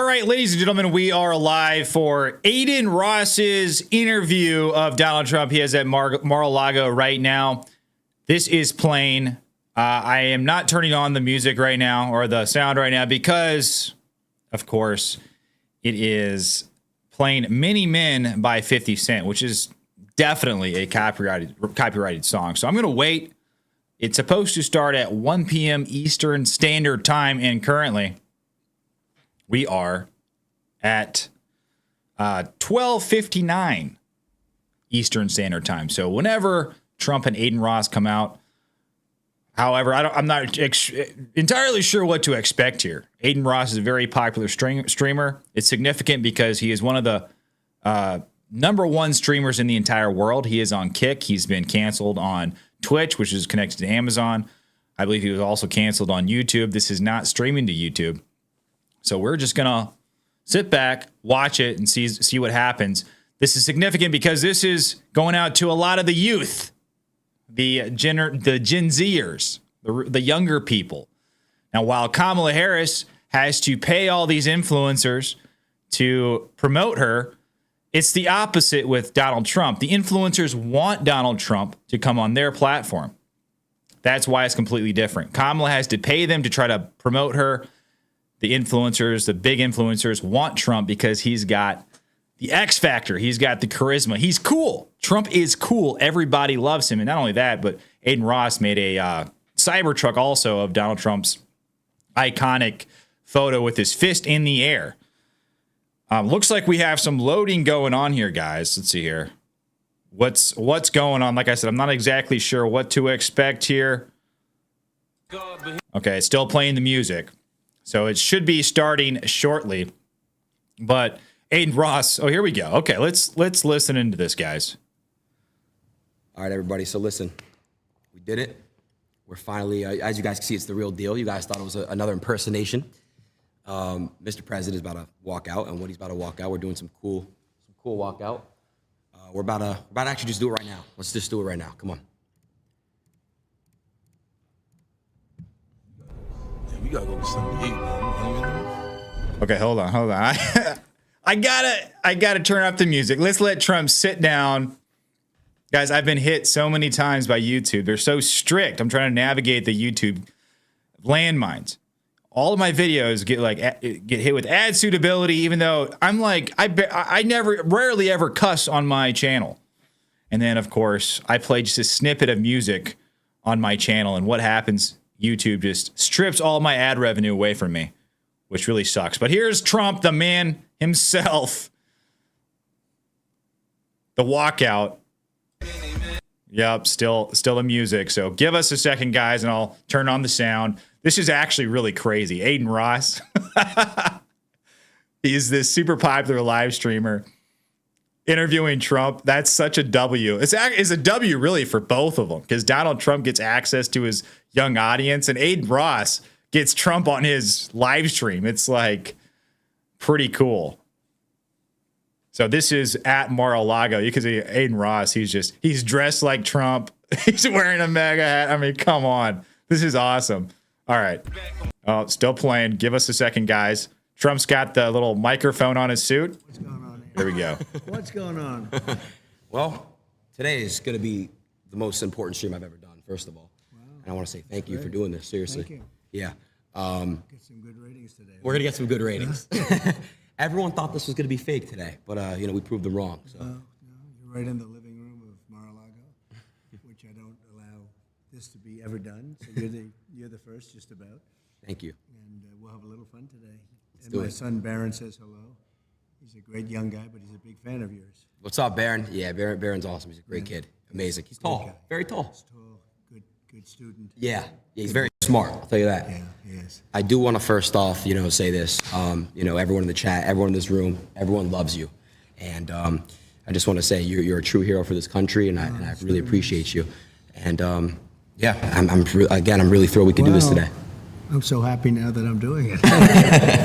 right, ladies and gentlemen, we are live for ADIN Ross's interview of Donald Trump. He is at Mar-A-Lago right now. This is playing. I am not turning on the music right now or the sound right now because, of course, it is playing Many Men by 50 Cent, which is definitely a copyrighted song. So I'm going to wait. It's supposed to start at 1 p.m. Eastern Standard Time, and currently we are at 12:59 Eastern Standard Time. So whenever Trump and ADIN Ross come out, however, I'm not entirely sure what to expect here. ADIN Ross is a very popular streamer. It's significant because he is one of the #1 streamers in the entire world. He is on Kick. He's been canceled on Twitch, which is connected to Amazon. I believe he was also canceled on YouTube. This is not streaming to YouTube. So we're just going to sit back, watch it, and see what happens. This is significant because this is going out to a lot of the youth, the Gen Zers, the younger people. Now, while Kamala Harris has to pay all these influencers to promote her, it's the opposite with Donald Trump. The influencers want Donald Trump to come on their platform. That's why it's completely different. Kamala has to pay them to try to promote her. The influencers, the big influencers, want Trump because he's got the X factor. He's got the charisma. He's cool. Trump is cool. Everybody loves him. And not only that, but ADIN Ross made a Cybertruck also of Donald Trump's iconic photo with his fist in the air. Looks like we have some loading going on here, guys. Let's see here. What's going on? Like I said, I'm not exactly sure what to expect here. Okay, it's still playing the music. So it should be starting shortly. But ADIN Ross, oh, here we go. Okay, let's listen into this, guys. All right, everybody, so listen. We did it. We're finally, as you guys can see, it's the real deal. You guys thought it was another impersonation. Mr. President is about to walk out, and when he's about to walk out, we're doing some cool walkout. We're about to actually just do it right now. Let's just do it right now. Come on. We gotta go get something to eat, man. Okay, hold on. I gotta turn up the music. Let's let Trump sit down. Guys, I've been hit so many times by YouTube. They're so strict. I'm trying to navigate the YouTube landmines. All of my videos get hit with ad suitability, even though I'm like, I rarely ever cuss on my channel. And then, of course, I play just a snippet of music on my channel, and what happens? YouTube just strips all my ad revenue away from me, which really sucks. But here's Trump, the man himself. The walkout. Yep, still the music. So give us a second, guys, and I'll turn on the sound. This is actually really crazy. ADIN Ross. He's this super popular live streamer interviewing Trump. That's such a W. It's a W really for both of them because Donald Trump gets access to his young audience and ADIN Ross gets Trump on his live stream. It's like pretty cool. So this is at Mar-A-Lago. You can see ADIN Ross. He's dressed like Trump. He's wearing a MAGA hat. I mean, come on. This is awesome. All right. Oh, still playing. Give us a second, guys. Trump's got the little microphone on his suit. What's going on here? There we go. What's going on? Well, today is going to be the most important stream I've ever done, first of all. Wow. And I want to say thank you for doing this, seriously. Thank you. Yeah. Get some good ratings today. We're going to get some good ratings. Everyone thought this was going to be fake today, but, we proved them wrong. So. No, you're right in the living room of Mar-A-Lago, which I don't allow this to be ever done. So you're the first, just about. Thank you. And we'll have a little fun today. Let's do my it. son Barron says hello. He's a great young guy, but he's a big fan of yours. What's up, Barron? Yeah, Barron's awesome. He's a great kid. Amazing. He's tall. guy. Very tall. He's tall, good student. Yeah, he's very smart. I'll tell you that. Yeah, he is. I do want to first off, say this. Everyone in the chat, everyone in this room, everyone loves you, and I just want to say you're a true hero for this country, and I really appreciate you. And I'm really thrilled we could do this today. I'm so happy now that I'm doing it.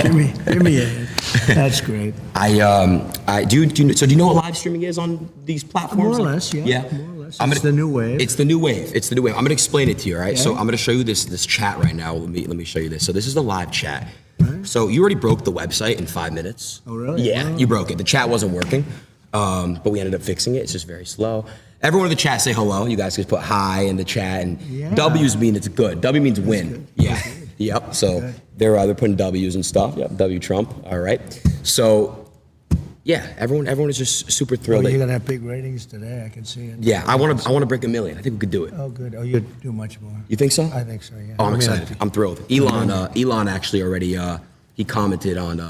give me a hand. That's great. Do you know what live streaming is on these platforms? More or less, yeah. Yeah. More or less. It's the new wave. It's the new wave. I'm gonna explain it to you, all right? Okay. So I'm gonna show you this chat right now. Let me show you this. So this is the live chat. Right. So you already broke the website in 5 minutes. Oh, really? Yeah, Wow. you broke it. The chat wasn't working, but we ended up fixing it. It's just very slow. Everyone in the chat say hello. You guys can put hi in the chat, and Yeah. W's mean it's good. W means win. good. Yeah. Yep. So Good. they're putting W's and stuff. Yep. W Trump. All right. So yeah, everyone is just super Oh, thrilled. you're that- gonna have big ratings today. I can see it. yeah, I want to break 1 million. I think we could do it. Oh, good. Oh, you'd do much more. You think so? I think so. Yeah. Oh, I'm I mean, excited. I'm thrilled. Elon actually already he commented on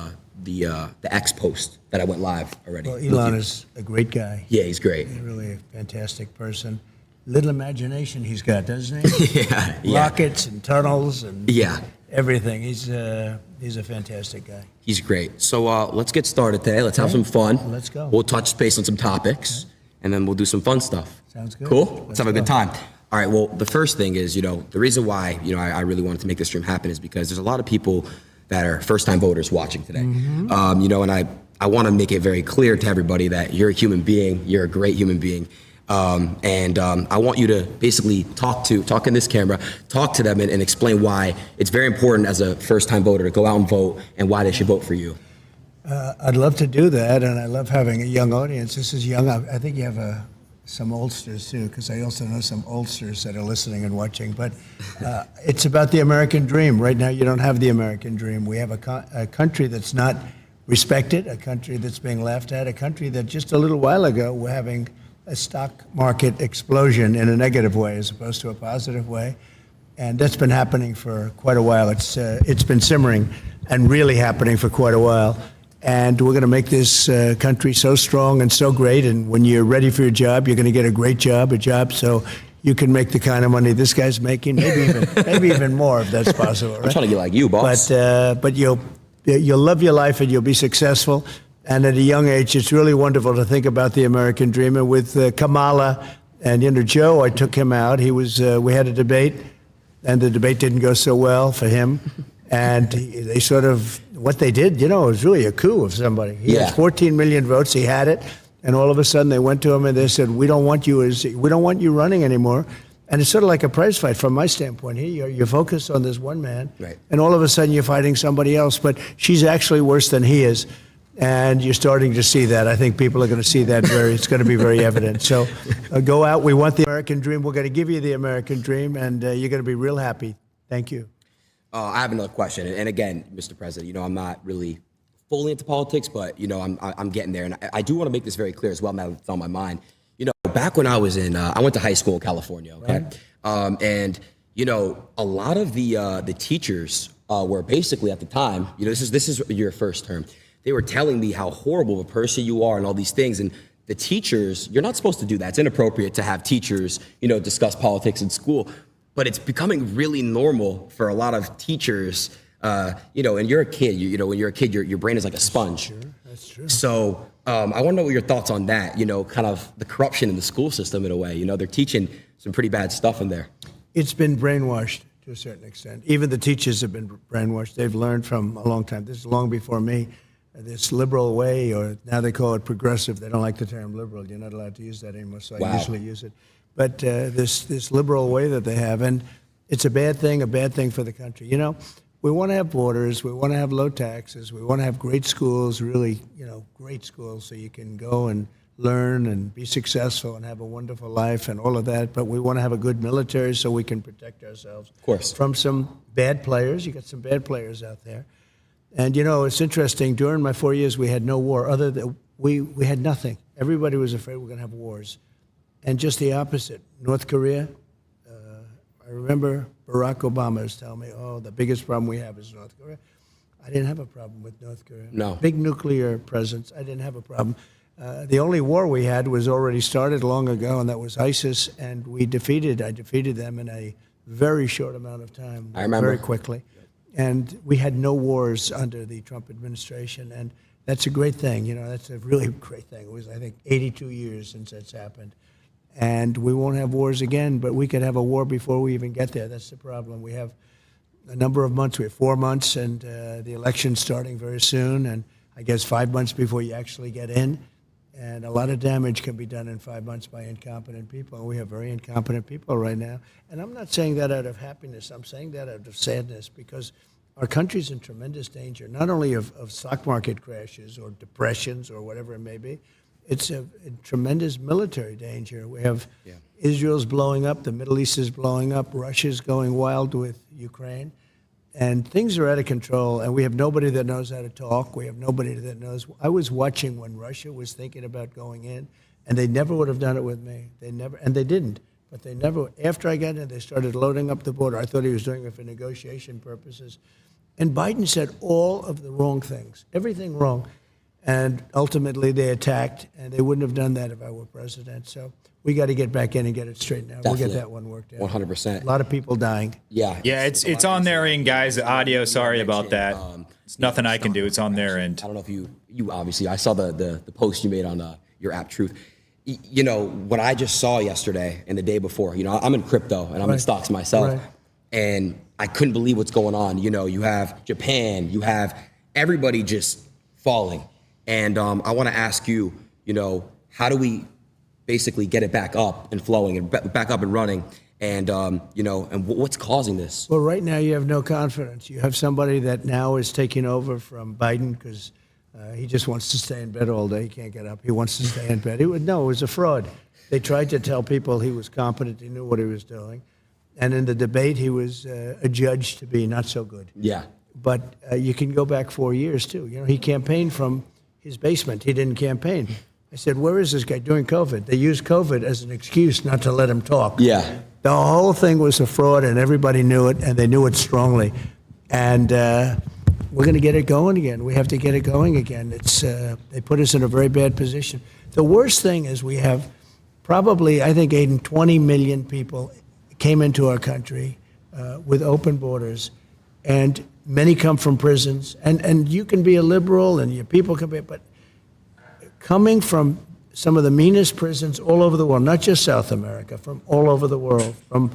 the X post that I went live already. Well, Elon is a great guy. Yeah, he's great. He's really a fantastic person. Little imagination he's got, doesn't he? Yeah. Rockets and tunnels and Yeah. everything. He's a fantastic guy. He's great. So let's get started today. Let's have some fun. Let's go. We'll touch base on some topics, and then we'll do some fun stuff. Sounds good. Cool? Let's Let's have a good go. time. All right, well, the first thing is, the reason why, I really wanted to make this stream happen is because there's a lot of people that are first-time voters watching today. Mm-hmm. And I want to make it very clear to everybody that you're a human being, you're a great human being. I want you to basically talk in this camera, talk to them and explain why it's very important as a first-time voter to go out and vote and why they should vote for you. I'd love to do that, and I love having a young audience. This is young. I think you have some oldsters too, because I also know some oldsters that are listening and watching. But it's about the American dream. Right now, you don't have the American dream. We have a country that's not respected, a country that's being laughed at, a country that just a little while ago we're having a stock market explosion in a negative way as opposed to a positive way. And that's been happening for quite a while. It's been simmering and really happening for quite a while. And we're going to make this country so strong and so great. And when you're ready for your job, you're going to get a great job, so you can make the kind of money this guy's making, maybe even more if that's possible. Right? I'm trying to get like you, boss. But you'll love your life and you'll be successful. And at a young age, it's really wonderful to think about the American dream. And with Kamala and Joe, I took him out. We had a debate, and the debate didn't go so well for him. And they sort of, what they did, it was really a coup of somebody. He had 14 million votes. He had it. And all of a sudden they went to him and they said, we don't want you running anymore. And it's sort of like a prize fight from my standpoint. Here, you're focused on this one man. Right. And all of a sudden you're fighting somebody else. But she's actually worse than he is. And you're starting to see that. I think people are going to see that it's going to be very evident. So go out. We want the American dream. We're going to give you the American dream. And you're going to be real happy. Thank you. I have another question. And again, Mr. President, I'm not really fully into politics, but, I'm getting there. And I do want to make this very clear as well now that it's on my mind. Back when I was I went to high school in California, okay? Right. And, a lot of the teachers were basically at the time, this is your first term. They were telling me how horrible of a person you are and all these things. And the teachers, you're not supposed to do that. It's inappropriate to have teachers, discuss politics in school. But it's becoming really normal for a lot of teachers, and you're a kid, when you're a kid, your brain is like a sponge. Sure, that's true. So I want to know what your thoughts on that, kind of the corruption in the school system in a way. They're teaching some pretty bad stuff in there. It's been brainwashed to a certain extent. Even the teachers have been brainwashed. They've learned from a long time. This is long before me. This liberal way, or now they call it progressive. They don't like the term liberal. You're not allowed to use that anymore, so I usually use it. But this liberal way that they have, and it's a bad thing for the country. We want to have borders. We want to have low taxes. We want to have great schools, really, great schools, so you can go and learn and be successful and have a wonderful life and all of that. But we want to have a good military so we can protect ourselves from some bad players. You got some bad players out there. And, it's interesting. During my 4 years, we had no war. We had nothing. Everybody was afraid we were going to have wars. And just the opposite. North Korea, I remember Barack Obama was telling me, the biggest problem we have is North Korea. I didn't have a problem with North Korea. No. Big nuclear presence. I didn't have a problem. The only war we had was already started long ago, and that was ISIS. And I defeated them in a very short amount of time. I remember. Very quickly. And we had no wars under the Trump administration. And that's a great thing. That's a really great thing. It was, I think, 82 years since that's happened. And we won't have wars again, but we could have a war before we even get there. That's the problem. We have a number of months. We have 4 months, and the election's starting very soon, and I guess 5 months before you actually get in. And a lot of damage can be done in 5 months by incompetent people. And we have very incompetent people right now. And I'm not saying that out of happiness. I'm saying that out of sadness, because our country's in tremendous danger, not only of stock market crashes or depressions or whatever it may be. It's a tremendous military danger. We have Israel's blowing up, the Middle East is blowing up, Russia's going wild with Ukraine, and things are out of control, and we have nobody that knows how to talk. We have nobody that knows. I was watching when Russia was thinking about going in, and they never would have done it with me. They never, and they didn't. But they never, after I got in, they started loading up the border. I thought he was doing it for negotiation purposes. And Biden said all of the wrong things, everything wrong. And ultimately they attacked, and they wouldn't have done that if I were president. So we got to get back in and get it straightened out. Definitely. We'll get that one worked out. 100%. A lot of people dying. Yeah. Yeah, it's on their end, guys. The audio, sorry about that. It's nothing I can do. It's on their end. I don't know if you obviously, I saw the post you made on your app Truth. You know, what I just saw yesterday and the day before, you know, I'm in crypto and I'm in stocks myself. And I couldn't believe what's going on. You know, you have Japan, you have everybody just falling. And I want to ask you, you know, how do we basically get it back up and flowing and back up and running? And, you know, and what's causing this? Well, right now you have no confidence. You have somebody that now is taking over from Biden because he just wants to stay in bed all day. He can't get up. He wants to stay in bed. It was a fraud. They tried to tell people he was competent. He knew what he was doing. And in the debate, he was adjudged to be not so good. Yeah. But you can go back 4 years, too. You know, he campaigned from his basement. He didn't campaign. I said, where is this guy during COVID? They used COVID as an excuse not to let him talk. Yeah. The whole thing was a fraud, and everybody knew it, and they knew it strongly. And we're going to get it going again. We have to get it going again. They put us in a very bad position. The worst thing is we have probably, I think, Aiden, 20 million people came into our country with open borders, and many come from prisons. And you can be a liberal, and your people can be, but coming from some of the meanest prisons all over the world, not just South America, from all over the world, from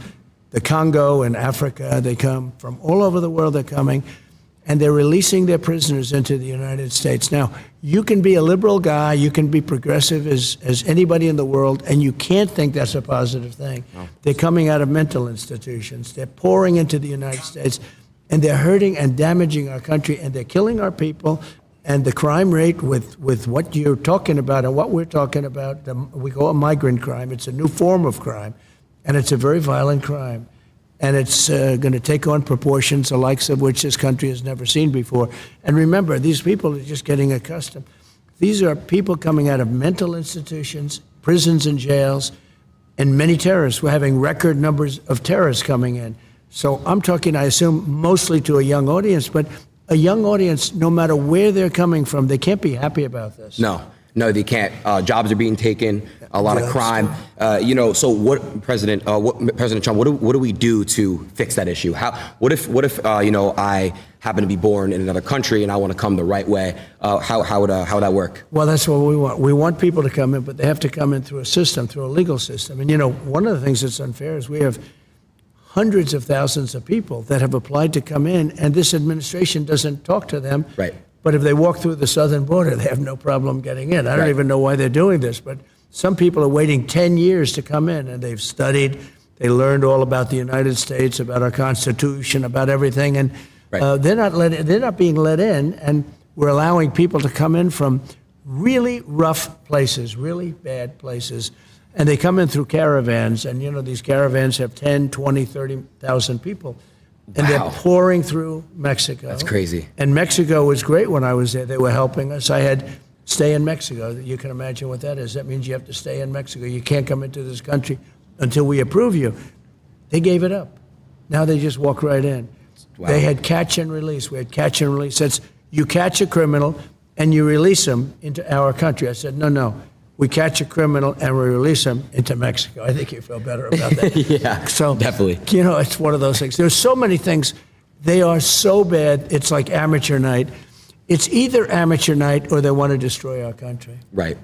the Congo and Africa, they come from all over the world, they're coming, and they're releasing their prisoners into the United States. Now, you can be a liberal guy, you can be progressive as anybody in the world, and you can't think that's a positive thing. No. They're coming out of mental institutions. They're pouring into the United States, and they're hurting and damaging our country, and they're killing our people. And the crime rate with what you're talking about and what we're talking about, we call it migrant crime. It's a new form of crime, and it's a very violent crime. And it's going to take on proportions the likes of which this country has never seen before. And remember, these people are just getting accustomed. These are people coming out of mental institutions, prisons and jails, and many terrorists. We're having record numbers of terrorists coming in. So I'm talking, I assume, mostly to a young audience, but a young audience, no matter where they're coming from, they can't be happy about this. No, they can't. Jobs are being taken, a lot of crime. You know, so what, President Trump, what do we do to fix that issue? What if you know, I happen to be born in another country and I want to come the right way? How would that work? Well, that's what we want. We want people to come in, but they have to come in through a system, through a legal system. And you know, one of the things that's unfair is we have hundreds of thousands of people that have applied to come in, and this administration doesn't talk to them. Right. But if they walk through the southern border, they have no problem getting in. I don't even know why they're doing this, but some people are waiting 10 years to come in, and they've studied, they learned all about the United States, about our Constitution, about everything, and they're not being let in, and we're allowing people to come in from really rough places, really bad places. And they come in through caravans, and you know, these caravans have 10, 20, 30,000 people. And they're pouring through Mexico. That's crazy. And Mexico was great when I was there. They were helping us. I had stay in Mexico. You can imagine what that is. That means you have to stay in Mexico. You can't come into this country until we approve you. They gave it up. Now they just walk right in. Wow. They had catch and release. We had catch and release. That's you catch a criminal and you release them into our country. I said, no. We catch a criminal and we release him into Mexico. I think you feel better about that. Yeah, so definitely. You know, it's one of those things. There's so many things. They are so bad. It's like amateur night. It's either amateur night or they want to destroy our country. Right.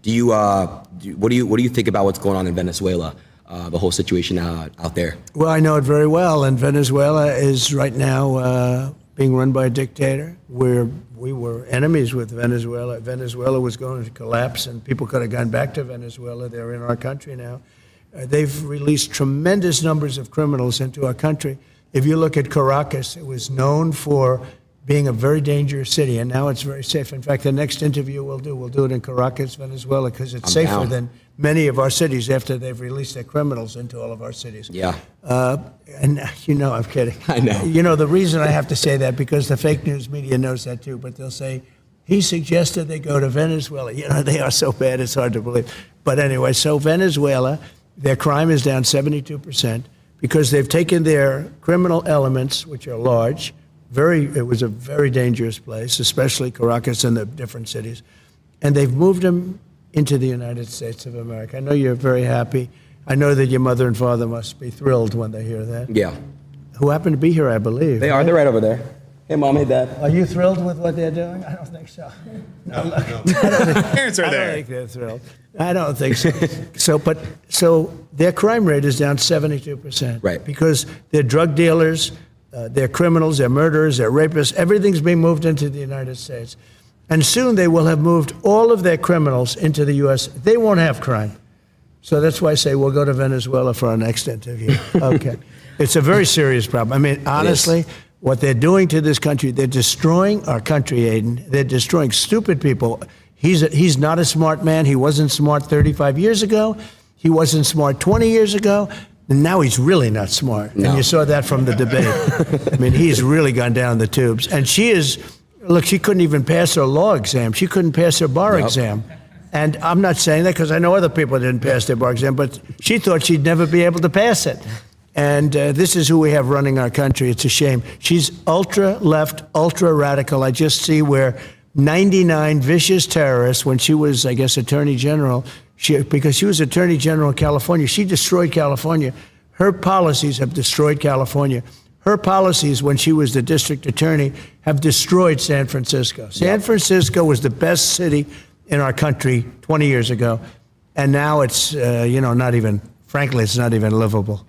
Do you what do you think about what's going on in Venezuela? The whole situation out there. Well, I know it very well. And Venezuela is right now being run by a dictator. We were enemies with Venezuela. Venezuela was going to collapse, and people could have gone back to Venezuela. They're in our country now. They've released tremendous numbers of criminals into our country, If you look at Caracas, it was known for being a very dangerous city, and now it's very safe. In fact, the next interview we'll do it in Caracas, Venezuela, because it's safer than many of our cities after they've released their criminals into all of our cities. Yeah. And I'm kidding. I know. The reason I have to say that, because the fake news media knows that too, but they'll say, he suggested they go to Venezuela. They are so bad, it's hard to believe. But anyway, so Venezuela, their crime is down 72% because they've taken their criminal elements, which are large. It was a very dangerous place, especially Caracas and the different cities. And they've moved them into the United States of America. I know you're very happy. I know that your mother and father must be thrilled when they hear that. Yeah. Who happen to be here, I believe. They are. They're right over there. Hey, Mom. Hey, Dad. Are you thrilled with what they're doing? I don't think so. No. Parents are there. I don't think they're thrilled. I don't think so. So their crime rate is down 72%. Right. Because they're drug dealers, they're criminals, they're murderers, they're rapists. Everything's being moved into the United States. And soon they will have moved all of their criminals into the U.S. They won't have crime. So that's why I say we'll go to Venezuela for our next interview. Okay. It's a very serious problem. I mean, honestly, what they're doing to this country, they're destroying our country, Aiden. They're destroying stupid people. He's not a smart man. He wasn't smart 35 years ago. He wasn't smart 20 years ago. And now he's really not smart. No. And you saw that from the debate. I mean, he's really gone down the tubes. And she couldn't even pass her law exam. She couldn't pass her bar exam. And I'm not saying that because I know other people didn't pass their bar exam, but she thought she'd never be able to pass it. And this is who we have running our country. It's a shame. She's ultra-left, ultra-radical. I just see where 99 vicious terrorists, when she was, I guess, Attorney General, because she was Attorney General in California, she destroyed California. Her policies have destroyed California. Her policies, when she was the district attorney, have destroyed San Francisco. San Francisco was the best city in our country 20 years ago, and now it's, not even, frankly, it's not even livable.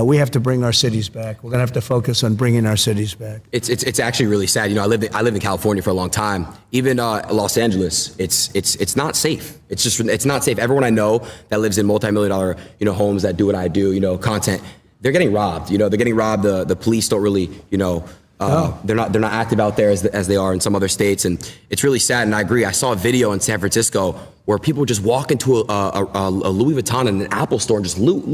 We have to bring our cities back. We're going to have to focus on bringing our cities back. It's actually really sad. I lived in California for a long time. Even Los Angeles, it's not safe. It's not safe. Everyone I know that lives in multi-million-dollar homes that do what I do, content, they're getting robbed. They're getting robbed. The police don't really they're not active out there as they are in some other states, and it's really sad. And I agree. I saw a video in San Francisco where people just walk into a Louis Vuitton and an Apple store and just loot,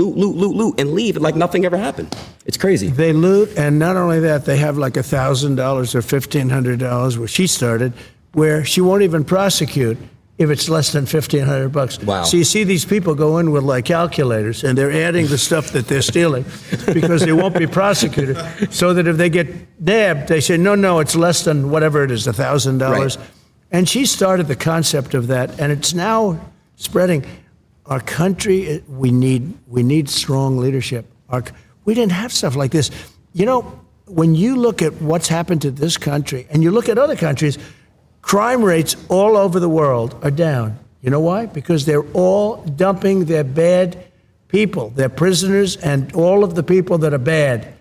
and leave like nothing ever happened. It's crazy. They loot, and not only that, they have like $1,000 or $1,500 where she started, where she won't even prosecute if it's less than $1,500. Wow. So you see these people go in with like calculators, and they're adding the stuff that they're stealing because they won't be prosecuted. So that if they get nabbed, they say, no, it's less than whatever it is, $1,000. Right. And she started the concept of that, and it's now spreading. Our country, we need strong leadership. We didn't have stuff like this. When you look at what's happened to this country, and you look at other countries, crime rates all over the world are down. You know why? Because they're all dumping their bad people, their prisoners, and all of the people that are bad.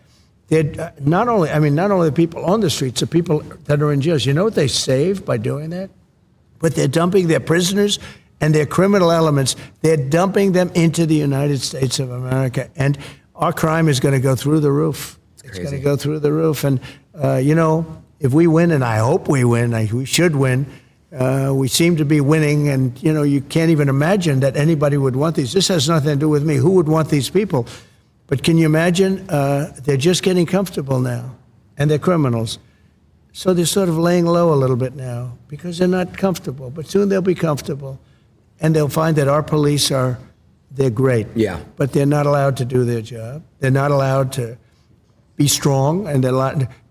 They're not only the people on the streets, the people that are in jails. You know what they save by doing that? But they're dumping their prisoners and their criminal elements. They're dumping them into the United States of America. And our crime is going to go through the roof. It's going to go through the roof. And, if we win, and I hope we win, we should win, we seem to be winning. And, you can't even imagine that anybody would want these. This has nothing to do with me. Who would want these people? But can you imagine? They're just getting comfortable now, and they're criminals. So they're sort of laying low a little bit now because they're not comfortable. But soon they'll be comfortable, and they'll find that our police they're great. Yeah. But they're not allowed to do their job. They're not allowed to be strong, and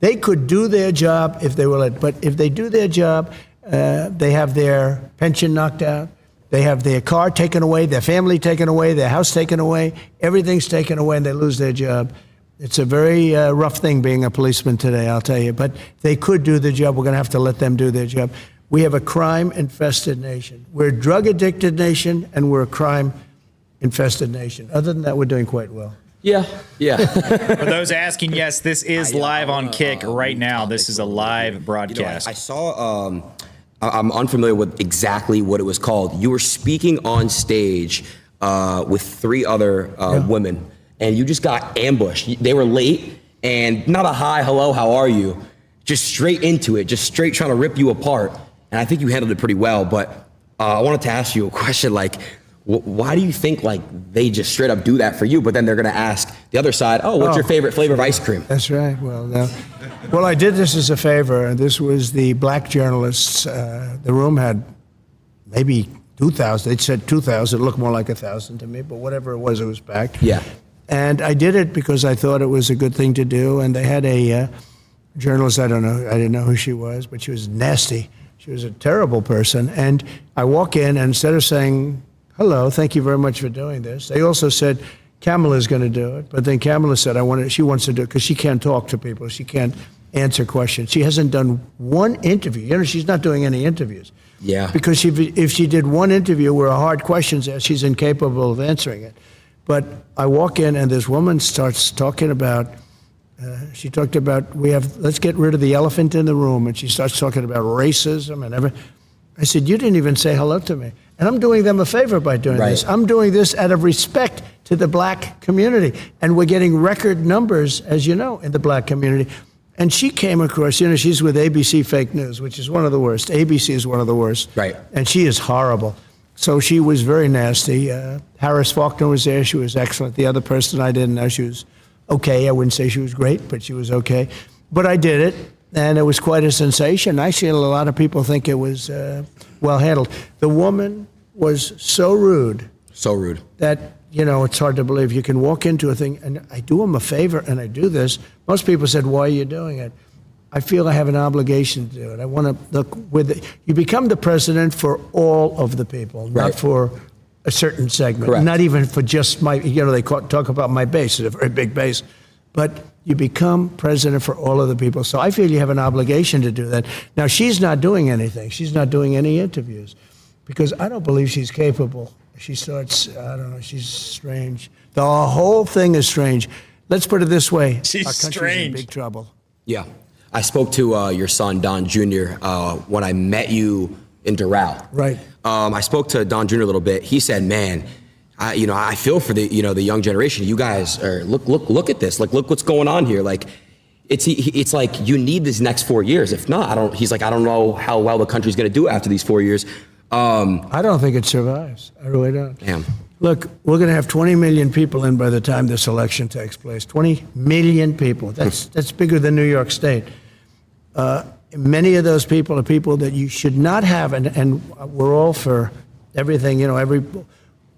they could do their job if they were let. But if they do their job, they have their pension knocked out. They have their car taken away, their family taken away, their house taken away. Everything's taken away, and they lose their job. It's a very rough thing being a policeman today, I'll tell you. But they could do the job. We're going to have to let them do their job. We have a crime-infested nation. We're a drug-addicted nation, and we're a crime-infested nation. Other than that, we're doing quite well. Yeah. For those asking, yes, this is live on Kick right now. This is a live broadcast. I saw... I'm unfamiliar with exactly what it was called. You were speaking on stage with three other women, and you just got ambushed. They were late, and not a hi, hello, how are you? Just straight into it, just straight trying to rip you apart. And I think you handled it pretty well. But I wanted to ask you a question, like, why do you think like they just straight up do that for you, but then they're going to ask the other side, oh, what's your favorite flavor of ice cream? That's right. Well, no. Well, I did this as a favor. This was the black journalists. The room had maybe 2,000. They'd said 2,000. It looked more like 1,000 to me, but whatever it was packed. Yeah. And I did it because I thought it was a good thing to do. And they had a journalist, I didn't know who she was, but she was nasty. She was a terrible person. And I walk in, and instead of saying, hello, thank you very much for doing this, they also said, Kamala's going to do it. But then Kamala said, she wants to do it because she can't talk to people. She can't answer questions. She hasn't done one interview. You know, she's not doing any interviews. Yeah. Because if she did one interview where a hard question's asked, she's incapable of answering it. But I walk in, and this woman starts talking about, she talked about, let's get rid of the elephant in the room. And she starts talking about racism and everything. I said, you didn't even say hello to me. And I'm doing them a favor by doing this. I'm doing this out of respect to the black community. And we're getting record numbers, as you know, in the black community. And she came across, she's with ABC Fake News, which is one of the worst. ABC is one of the worst. Right. And she is horrible. So she was very nasty. Harris Faulkner was there. She was excellent. The other person I didn't know, she was okay. I wouldn't say she was great, but she was okay. But I did it. And it was quite a sensation. Actually, a lot of people think it was well handled. The woman was so rude. So rude. That, it's hard to believe. You can walk into a thing, and I do them a favor, and I do this. Most people said, why are you doing it? I feel I have an obligation to do it. I want to look you become the president for all of the people, not for a certain segment. Correct. Not even for just my, they talk about my base. It's a very big base. But you become president for all of the people. So I feel you have an obligation to do that. Now, she's not doing anything. She's not doing any interviews because I don't believe she's capable. She starts, I don't know, she's strange. The whole thing is strange. Let's put it this way. She's our country's strange. in big trouble. Yeah. I spoke to your son, Don Jr., when I met you in Doral. Right. I spoke to Don Jr. a little bit. He said, man, I feel for the young generation. You guys are look at this. Like, look what's going on here. Like, it's like you need this next 4 years. If not, he's like, I don't know how well the country's going to do after these 4 years. I don't think it survives. I really don't. Damn. Look, we're going to have 20 million people in by the time this election takes place. 20 million people. That's bigger than New York State. Many of those people are people that you should not have, and we're all for everything.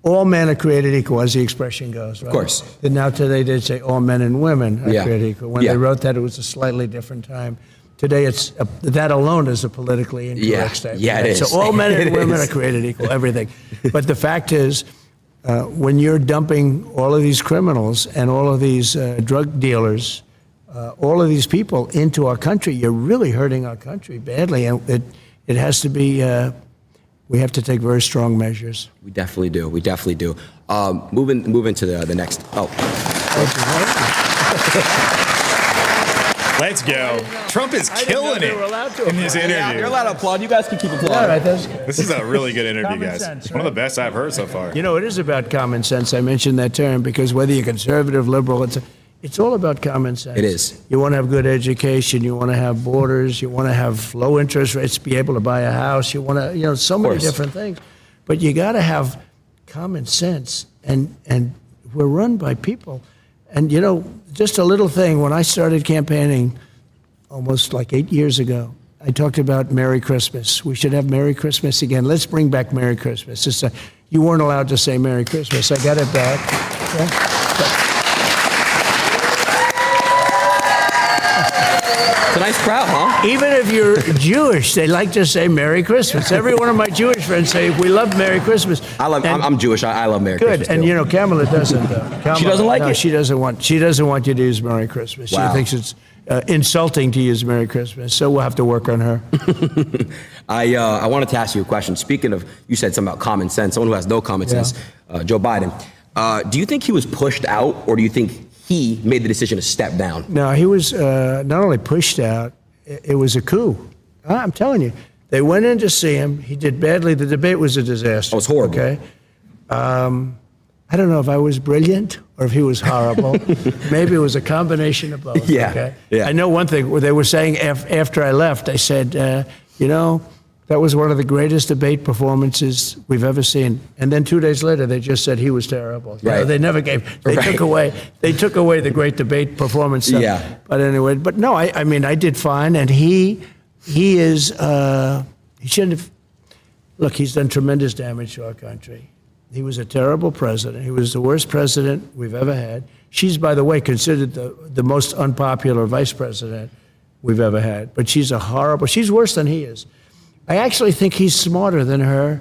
All men are created equal, as the expression goes, right? Of course. And now today they say all men and women are created equal. When they wrote that, it was a slightly different time. Today, it's that alone is a politically incorrect statement. Yeah, it is. So all men and women are created equal, everything. But the fact is, when you're dumping all of these criminals and all of these drug dealers, all of these people into our country, you're really hurting our country badly. And it has to be, we have to take very strong measures. We definitely do. We definitely do. Moving to the next. Let's go. Trump is killing it in his interview. You're allowed to applaud. You guys can keep applauding. All right, that's good. This is a really good interview, Common guys. sense, One of the best I've heard so far. It is about common sense. I mentioned that term because whether you're conservative, liberal, it's all about common sense. It is. You want to have good education. You want to have borders. You want to have low interest rates, be able to buy a house. You want to, so many different things. But you got to have common sense. And we're run by people. And, just a little thing. When I started campaigning almost like 8 years ago, I talked about Merry Christmas. We should have Merry Christmas again. Let's bring back Merry Christmas. You weren't allowed to say Merry Christmas. I got it back. It's a nice crowd, huh? Even if you're Jewish, they like to say Merry Christmas. Every one of my Jewish friends say, we love Merry Christmas. I'm Jewish. I love Merry Christmas. Good. And Kamala doesn't, though. She doesn't like it? She doesn't want you to use Merry Christmas. Wow. She thinks it's insulting to use Merry Christmas. So we'll have to work on her. I wanted to ask you a question. Speaking of, you said something about common sense, someone who has no common sense, Joe Biden. Do you think he was pushed out, or do you think he made the decision to step down? No, he was not only pushed out, it was a coup. I'm telling you. They went in to see him. He did badly. The debate was a disaster. It was horrible. Okay. I don't know if I was brilliant or if he was horrible. Maybe it was a combination of both. Yeah, Okay? yeah. I know one thing. They were saying after I left, they said, that was one of the greatest debate performances we've ever seen. And then 2 days later, they just said he was terrible. Right. They never gave. They took away the great debate performance stuff. Yeah. But anyway, no, I mean, I did fine, and he is. He shouldn't have. Look, he's done tremendous damage to our country. He was a terrible president. He was the worst president we've ever had. She's, by the way, considered the most unpopular vice president we've ever had. But she's she's worse than he is. I actually think he's smarter than her,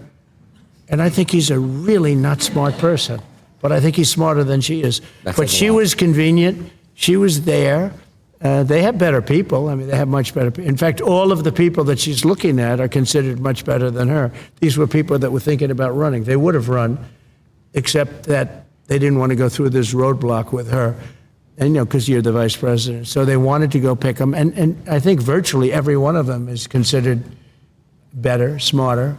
and I think he's a really not smart person. But I think he's smarter than she is. But she was convenient. She was there. They have better people. I mean, they have much better people. In fact, all of the people that she's looking at are considered much better than her. These were people that were thinking about running. They would have run, except that they didn't want to go through this roadblock with her, and because you're the vice president. So they wanted to go pick them. And I think virtually every one of them is considered better, smarter,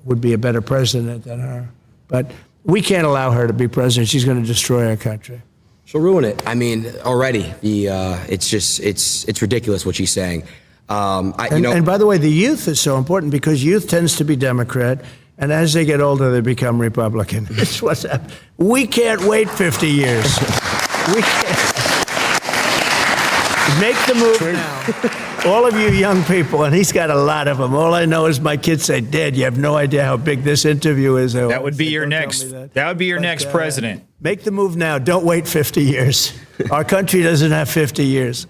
would be a better president than her. But we can't allow her to be president. She's going to destroy our country. She'll ruin it. I mean, already it's ridiculous what she's saying. And by the way, the youth is so important because youth tends to be Democrat, and as they get older, they become Republican. That's what's happening. We can't wait 50 years. We can't. Make the move now. All of you young people, and he's got a lot of them. All I know is my kids say, "Dad, you have no idea how big this interview is." That would be your next. That would be your next president. Make the move now. Don't wait 50 years. Our country doesn't have 50 years.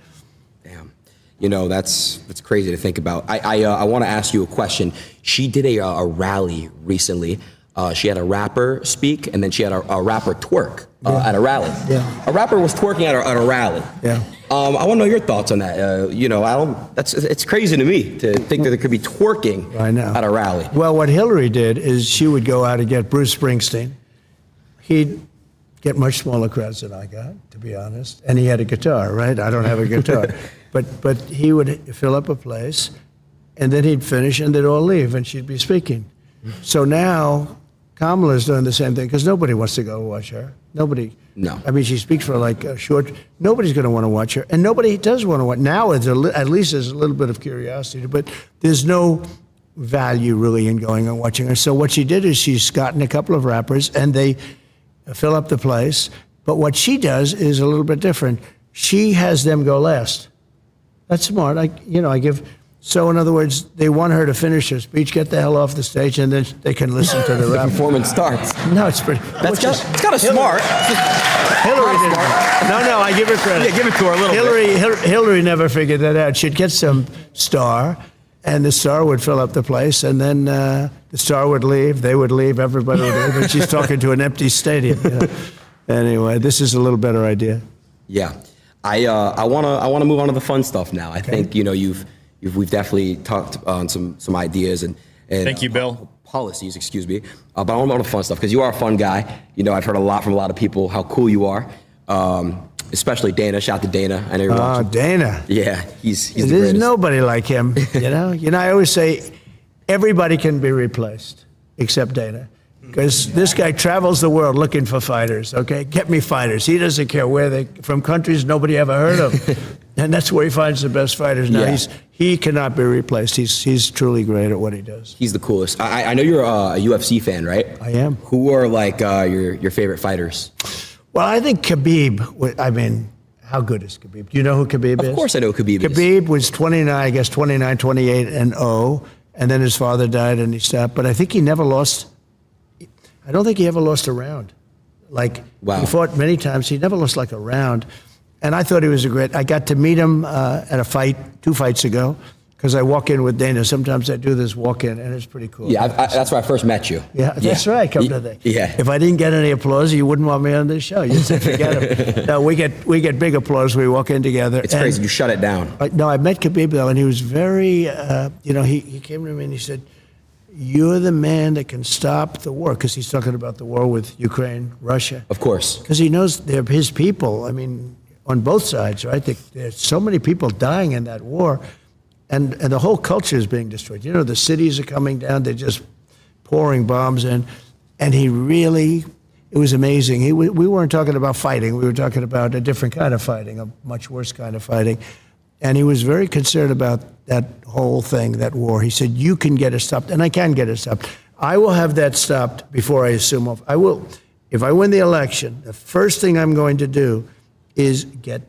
Damn. That's crazy to think about. I want to ask you a question. She did a rally recently. She had a rapper speak, and then she had a rapper twerk at a rally. Yeah. A rapper was twerking at a rally. Yeah. I want to know your thoughts on that. It's crazy to me to think that there could be twerking at a rally. Well, what Hillary did is she would go out and get Bruce Springsteen. He'd get much smaller crowds than I got, to be honest. And he had a guitar, right? I don't have a guitar. But he would fill up a place, and then he'd finish, and they'd all leave, and she'd be speaking. So now Kamala's doing the same thing because nobody wants to go watch her. Nobody. No. I mean, she speaks for like a short. Nobody's going to want to watch her, and nobody does want to watch. Now, at least there's a little bit of curiosity, but there's no value really in going and watching her. So what she did is she's gotten a couple of rappers, and they fill up the place. But what she does is a little bit different. She has them go last. That's smart. I give. So, in other words, they want her to finish her speech, get the hell off the stage, and then they can listen to the rap. The performance starts. No, it's pretty. It's kind of smart. Hillary didn't. No, I give her credit. Yeah, give it to her a little bit. Hillary never figured that out. She'd get some star, and the star would fill up the place, and then the star would leave, they would leave, everybody would leave, and she's talking to an empty stadium. Anyway, this is a little better idea. Yeah. I want to move on to the fun stuff now. I think, we've definitely talked on some ideas and thank you, Bill. Policies, excuse me. But I want to go on the fun stuff because you are a fun guy. I've heard a lot from a lot of people how cool you are, especially Dana. Shout out to Dana. I know you're watching. Oh, Dana. Yeah, he's the There's greatest. nobody like him. I always say everybody can be replaced except Dana. Because this guy travels the world looking for fighters, okay? Get me fighters. He doesn't care where from countries nobody ever heard of. And that's where he finds the best fighters. Now, he cannot be replaced. He's truly great at what he does. He's the coolest. I know you're a UFC fan, right? I am. Who are your favorite fighters? Well, I think Khabib, how good is Khabib? Do you know who Khabib is? Of course I know who Khabib is. Khabib was 29, 28-0, and then his father died and he stopped. But I think he never lost. I don't think he ever lost a round. Wow. He fought many times. He never lost a round. And I thought he was I got to meet him at a fight 2 fights ago because I walk in with Dana. Sometimes I do this walk in, and it's pretty cool. Yeah, that's where I first met you. Yeah, that's right. Come to that. Yeah. If I didn't get any applause, you wouldn't want me on this show. You'd say, forget him. No, we get big applause. We walk in together. It's crazy. You shut it down. No, I met Khabib, though, and he was very, he came to me and he said, "You're the man that can stop the war," because he's talking about the war with Ukraine, Russia. Of course. Because he knows they're his people. I mean, on both sides, right? There's so many people dying in that war, and the whole culture is being destroyed. The cities are coming down. They're just pouring bombs in. And he really, It was amazing. We weren't talking about fighting. We were talking about a different kind of fighting, a much worse kind of fighting. And he was very concerned about that whole thing, that war. He said, you can get it stopped, and I can get it stopped. I will have that stopped before I assume off. I will. If I win the election, the first thing I'm going to do is get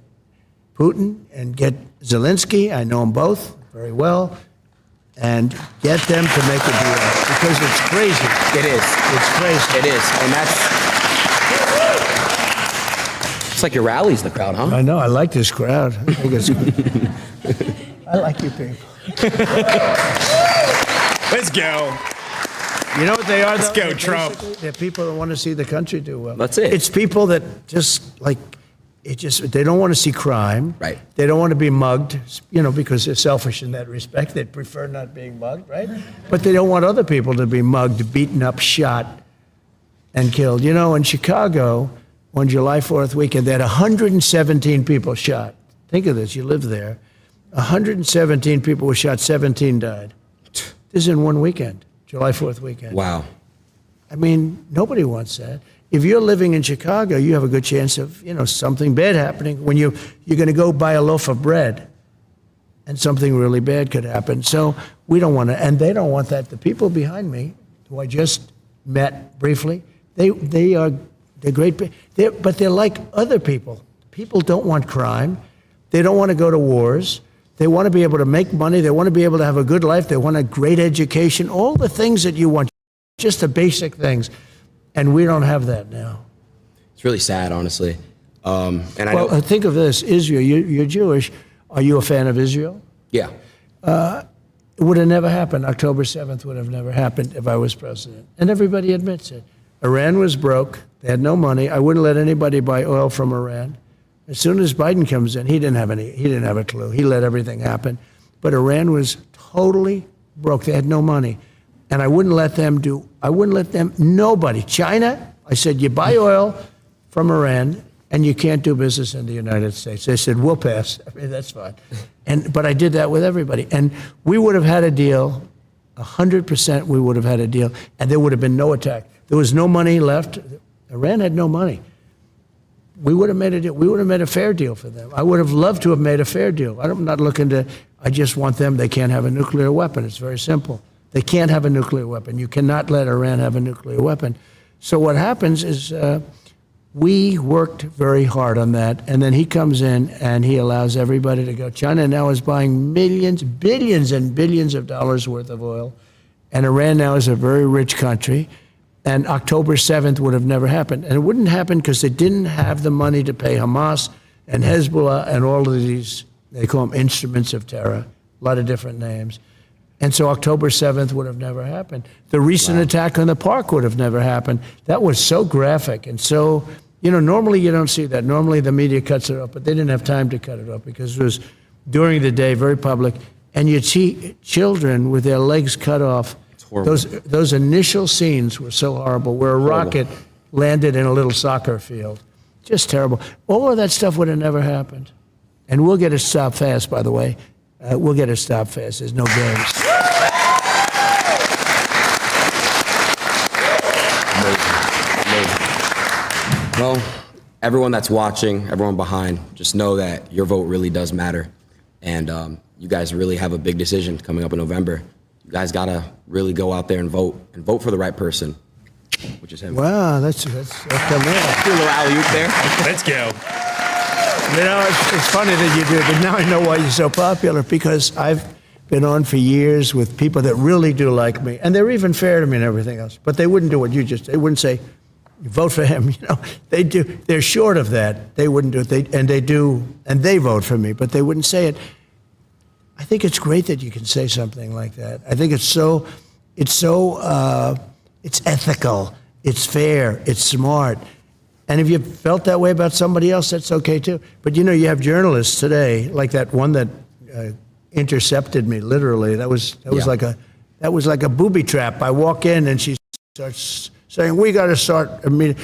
Putin and get Zelensky. I know them both very well. And get them to make a deal, because it's crazy. It is. It's crazy. It is. And that's... It's like your rallies, the crowd, huh? I know. I like this crowd. I think it's good. I like you people. Let's go. You know what they are? Let's go, Trump. They're people that want to see the country do well. That's it. It's people that just like... they don't want to see crime. Right. They don't want to be mugged, because they're selfish in that respect. They prefer not being mugged, right? But they don't want other people to be mugged, beaten up, shot, and killed. In Chicago, on July 4th weekend, they had 117 people shot. Think of this. You live there. 117 people were shot. 17 died. This is in one weekend, July 4th weekend. Wow. I mean, nobody wants that. If you're living in Chicago, you have a good chance of, something bad happening. When you're going to go buy a loaf of bread, and something really bad could happen. So we don't want to, and they don't want that. The people behind me, who I just met briefly, they're great, but they're like other people. People don't want crime. They don't want to go to wars. They want to be able to make money. They want to be able to have a good life. They want a great education. All the things that you want, just the basic things. And we don't have that now. It's really sad, honestly. Think of this, Israel, you're Jewish. Are you a fan of Israel? Yeah. It would have never happened. October 7th would have never happened if I was president. And everybody admits it. Iran was broke. They had no money. I wouldn't let anybody buy oil from Iran. As soon as Biden comes in, he didn't have a clue. He let everything happen. But Iran was totally broke. They had no money. And I wouldn't let them nobody. China, I said, you buy oil from Iran and you can't do business in the United States. They said, we'll pass. I mean, that's fine. But I did that with everybody. And we would have had a deal, 100% we would have had a deal, and there would have been no attack. There was no money left. Iran had no money. We would have made a deal. We would have made a fair deal for them. I would have loved to have made a fair deal. I'm not looking to, I just want them, they can't have a nuclear weapon. It's very simple. They can't have a nuclear weapon. You cannot let Iran have a nuclear weapon. So what happens is we worked very hard on that, and then he comes in and he allows everybody to go. China now is buying millions, billions and billions of dollars worth of oil, and Iran now is a very rich country, and October 7th would have never happened. And it wouldn't happen because they didn't have the money to pay Hamas and Hezbollah and all of these, they call them instruments of terror, a lot of different names. And so October 7th would have never happened. The recent attack on the park would have never happened. That was so graphic and so, normally you don't see that. Normally the media cuts it off, but they didn't have time to cut it off because it was during the day, very public. And you'd see children with their legs cut off. It's horrible. Those initial scenes were so horrible, where a rocket landed in a little soccer field. Just terrible. All of that stuff would have never happened. And we'll get it stopped fast, by the way. We'll get it stopped fast. There's no games. Amazing. Well, everyone that's watching, everyone behind, just know that your vote really does matter. And you guys really have a big decision coming up in November. You guys got to really go out there and vote for the right person, which is him. Wow, that's come in. Do a little alley-oop there. Let's go. It's funny that you do it, but now I know why you're so popular, because I've been on for years with people that really do like me, and they're even fair to me and everything else, but they wouldn't do what you just, they wouldn't say, vote for him, they do, they're short of that. They wouldn't do it, and they vote for me, but they wouldn't say it. I think it's great that you can say something like that. I think it's ethical, it's fair, it's smart. And if you felt that way about somebody else, that's okay too. But you have journalists today, like that one that intercepted me literally. That was like a booby trap. I walk in and she starts saying, "We got to start a meeting."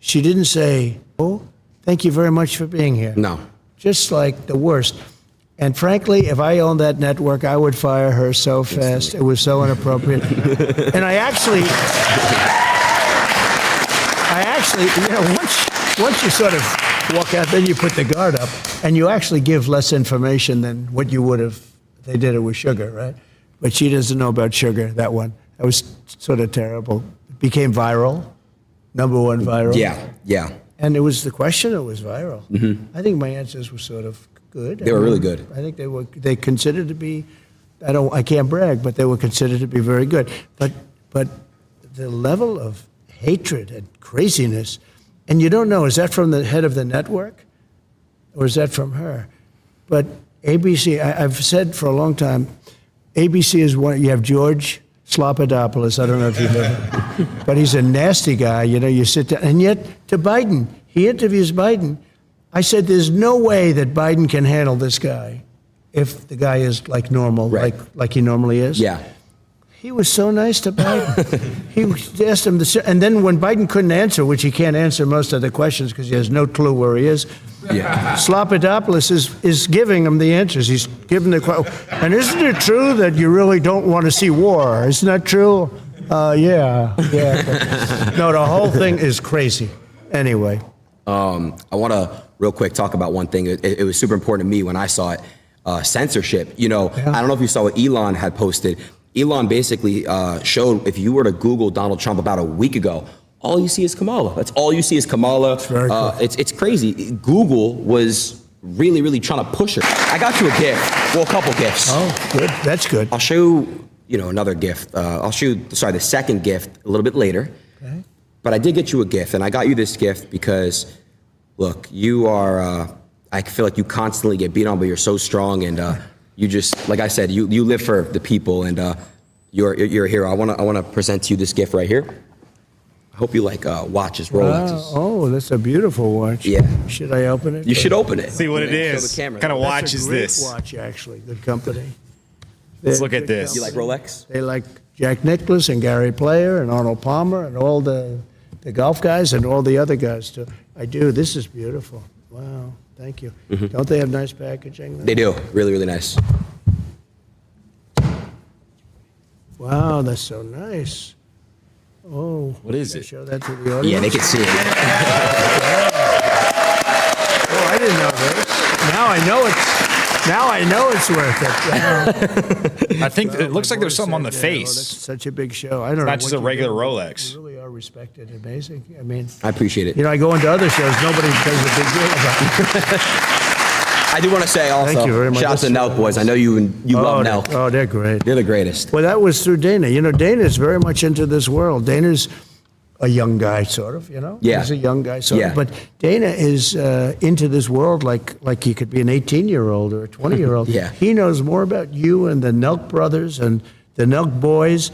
She didn't say, "Oh, thank you very much for being here." No. Just like the worst. And frankly, if I owned that network, I would fire her so fast. It was so inappropriate. And I I actually, once you sort of walk out, then you put the guard up, and you actually give less information than what you would have. They did it with sugar, right? But she doesn't know about sugar. That one, that was sort of terrible. It became viral, #1 viral. Yeah. And it was the question. It was viral. I think my answers were sort of good. They were really good. I think they considered to be. I can't brag, but they were considered to be very good. But the level of hatred and craziness, and you don't know, is that from the head of the network, or is that from her? But ABC, I've said for a long time, ABC is one. You have George Slopadopoulos. I don't know if you know him, but he's a nasty guy. You sit down, and yet to Biden, he interviews Biden. I said, there's no way that Biden can handle this guy if the guy is like normal, right. like he normally is. Yeah. He was so nice to Biden. He asked him and then when Biden couldn't answer, which he can't answer most of the questions because he has no clue where he is, Slopadopoulos is giving him the answers. He's giving the question. And isn't it true that you really don't want to see war? Isn't that true? Yeah. No, the whole thing is crazy. Anyway. I want to real quick talk about one thing. It was super important to me when I saw it. Censorship. I don't know if you saw what Elon had posted. Elon basically showed, if you were to Google Donald Trump about a week ago, all you see is Kamala. That's all you see is Kamala. It's very cool. It's crazy. Google was really, really trying to push her. I got you a gift. Well, a couple gifts. Oh, good. That's good. I'll show you, another gift. I'll show you, the second gift a little bit later. Okay. But I did get you a gift, and I got you this gift because, look, you are, I feel like you constantly get beat on, but you're so strong, and you just, like I said, you live for the people, and you're a hero. I want to present to you this gift right here. I hope you like watches, Rolexes. Wow. Oh, that's a beautiful watch. Yeah. Should I open it? You should open it. See what it Show is. the camera. Kind of That's watch a is great this? watch, actually. Good company. Let's look Good at this. You like Rolex? They like Jack Nicklaus and Gary Player and Arnold Palmer and all the golf guys and all the other guys too. I do. This is beautiful. Wow. Thank you. Don't they have nice packaging? Though? They do. Really, really nice. Wow, that's so nice. Oh. What is Can I it? show that to the audience? Yeah, they can see it. Oh, I didn't know this. Now I know it's worth it. Wow. I think it looks like there's something on the Yeah, face. that's such a big show. I don't know. not just what a you regular do. Rolex. You really are respected. Amazing. I mean, I appreciate it. I go into other shows. Nobody does a big deal about it. I do want to say also, Thank you very much. shout out to Nelk boys. I know you love Nelk. Oh, they're great. They're the greatest. Well, that was through Dana. Dana's very much into this world. Dana's a young guy, sort of, Yeah. He's a young guy, sort Yeah. of. But Dana is into this world like he could be an 18-year-old or a 20-year-old. Yeah. He knows more about you and the Nelk brothers and the Nelk boys,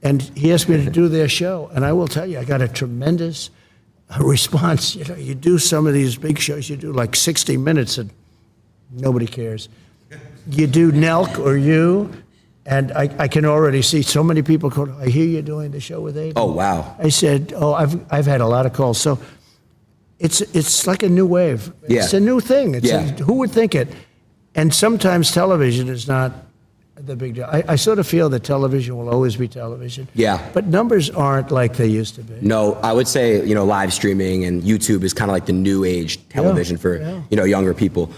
and he asked me to do their show. And I will tell you, I got a tremendous response. You do some of these big shows, you do like 60 minutes, and nobody cares. You do Nelk or you, and I can already see so many people call, I hear you're doing the show with ADIN. Oh, wow. I said, I've had a lot of calls. So it's like a new wave. Yeah. It's a new thing. Yeah. Who would think it? And sometimes television is not the big deal. I sort of feel that television will always be television. Yeah. But numbers aren't like they used to be. No, I would say, live streaming and YouTube is kind of like the new age television for, younger people.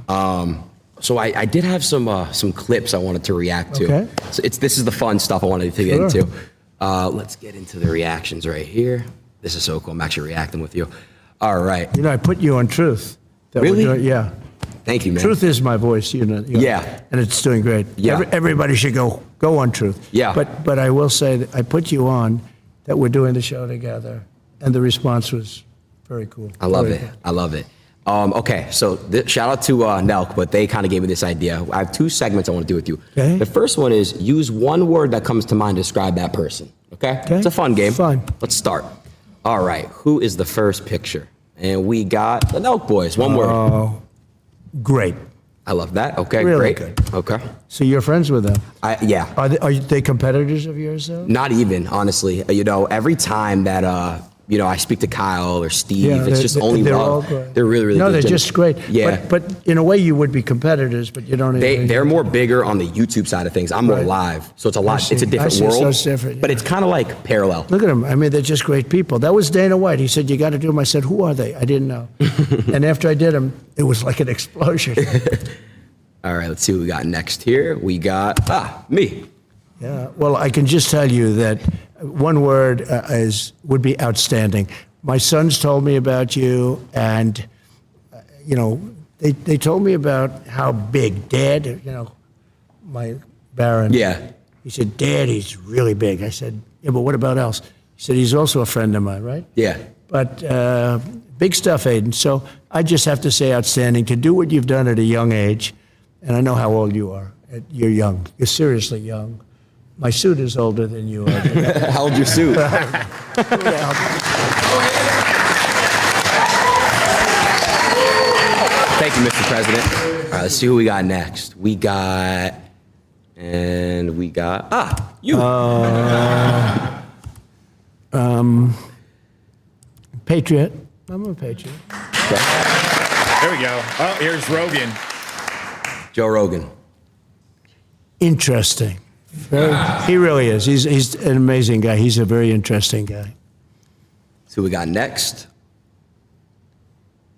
Yeah. So I did have some clips I wanted to react to. Okay. So this is the fun stuff I wanted to get into. Let's get into the reactions right here. This is so cool. I'm actually reacting with you. All right. I put you on Truth. Really? Yeah. Thank you, man. Truth is my voice, Yeah. and it's doing great. Yeah. Everybody should go on Truth. Yeah. But I will say that I put you on, that we're doing the show together, and the response was very cool. I love Very it. good. I love it. Okay, so shout out to Nelk, but they kind of gave me this idea. I have 2 segments I want to do with you. Okay. The first one is use one word that comes to mind to describe that person. Okay? Okay. It's a fun game. Fun. Let's start. All right, who is the first picture? And we got the Nelk boys. One word. Oh, great. I love that. Okay, Really great. good. Okay. So you're friends with them? Yeah. Are they competitors of yours, though? Not even, honestly. Every time that I speak to Kyle or Steve. Yeah, it's just only they're love. all great. They're really, really no, good. they're gentlemen. just great. Yeah. But in a way, you would be competitors, but you don't. They're more bigger on the YouTube side of things. I'm more live, so it's a lot. It's a different world. So it's different, but it's kind of like parallel. Look at them. I mean, they're just great people. That was Dana White. He said, "You got to do them." I said, "Who are they?" I didn't know. And after I did them, it was like an explosion. All right, let's see what we got next here. We got me. Yeah. Well, I can just tell you that one word would be outstanding. My sons told me about you, and they told me about how big Dad. My Baron. Yeah. He said, "Dad, he's really big." I said, "Yeah, but what about else?" He said, "He's also a friend of mine, right?" Yeah. But big stuff, Aiden. So I just have to say, outstanding to do what you've done at a young age, and I know how old you are. You're young. You're seriously young. My suit is older than you are. How old's your suit? Thank you, Mr. President. All right, let's see who we got next. We got you. Patriot. I'm a patriot. Okay. There we go. Oh, here's Rogan. Joe Rogan. Interesting. He really is. He's an amazing guy. He's a very interesting guy. See who we got next.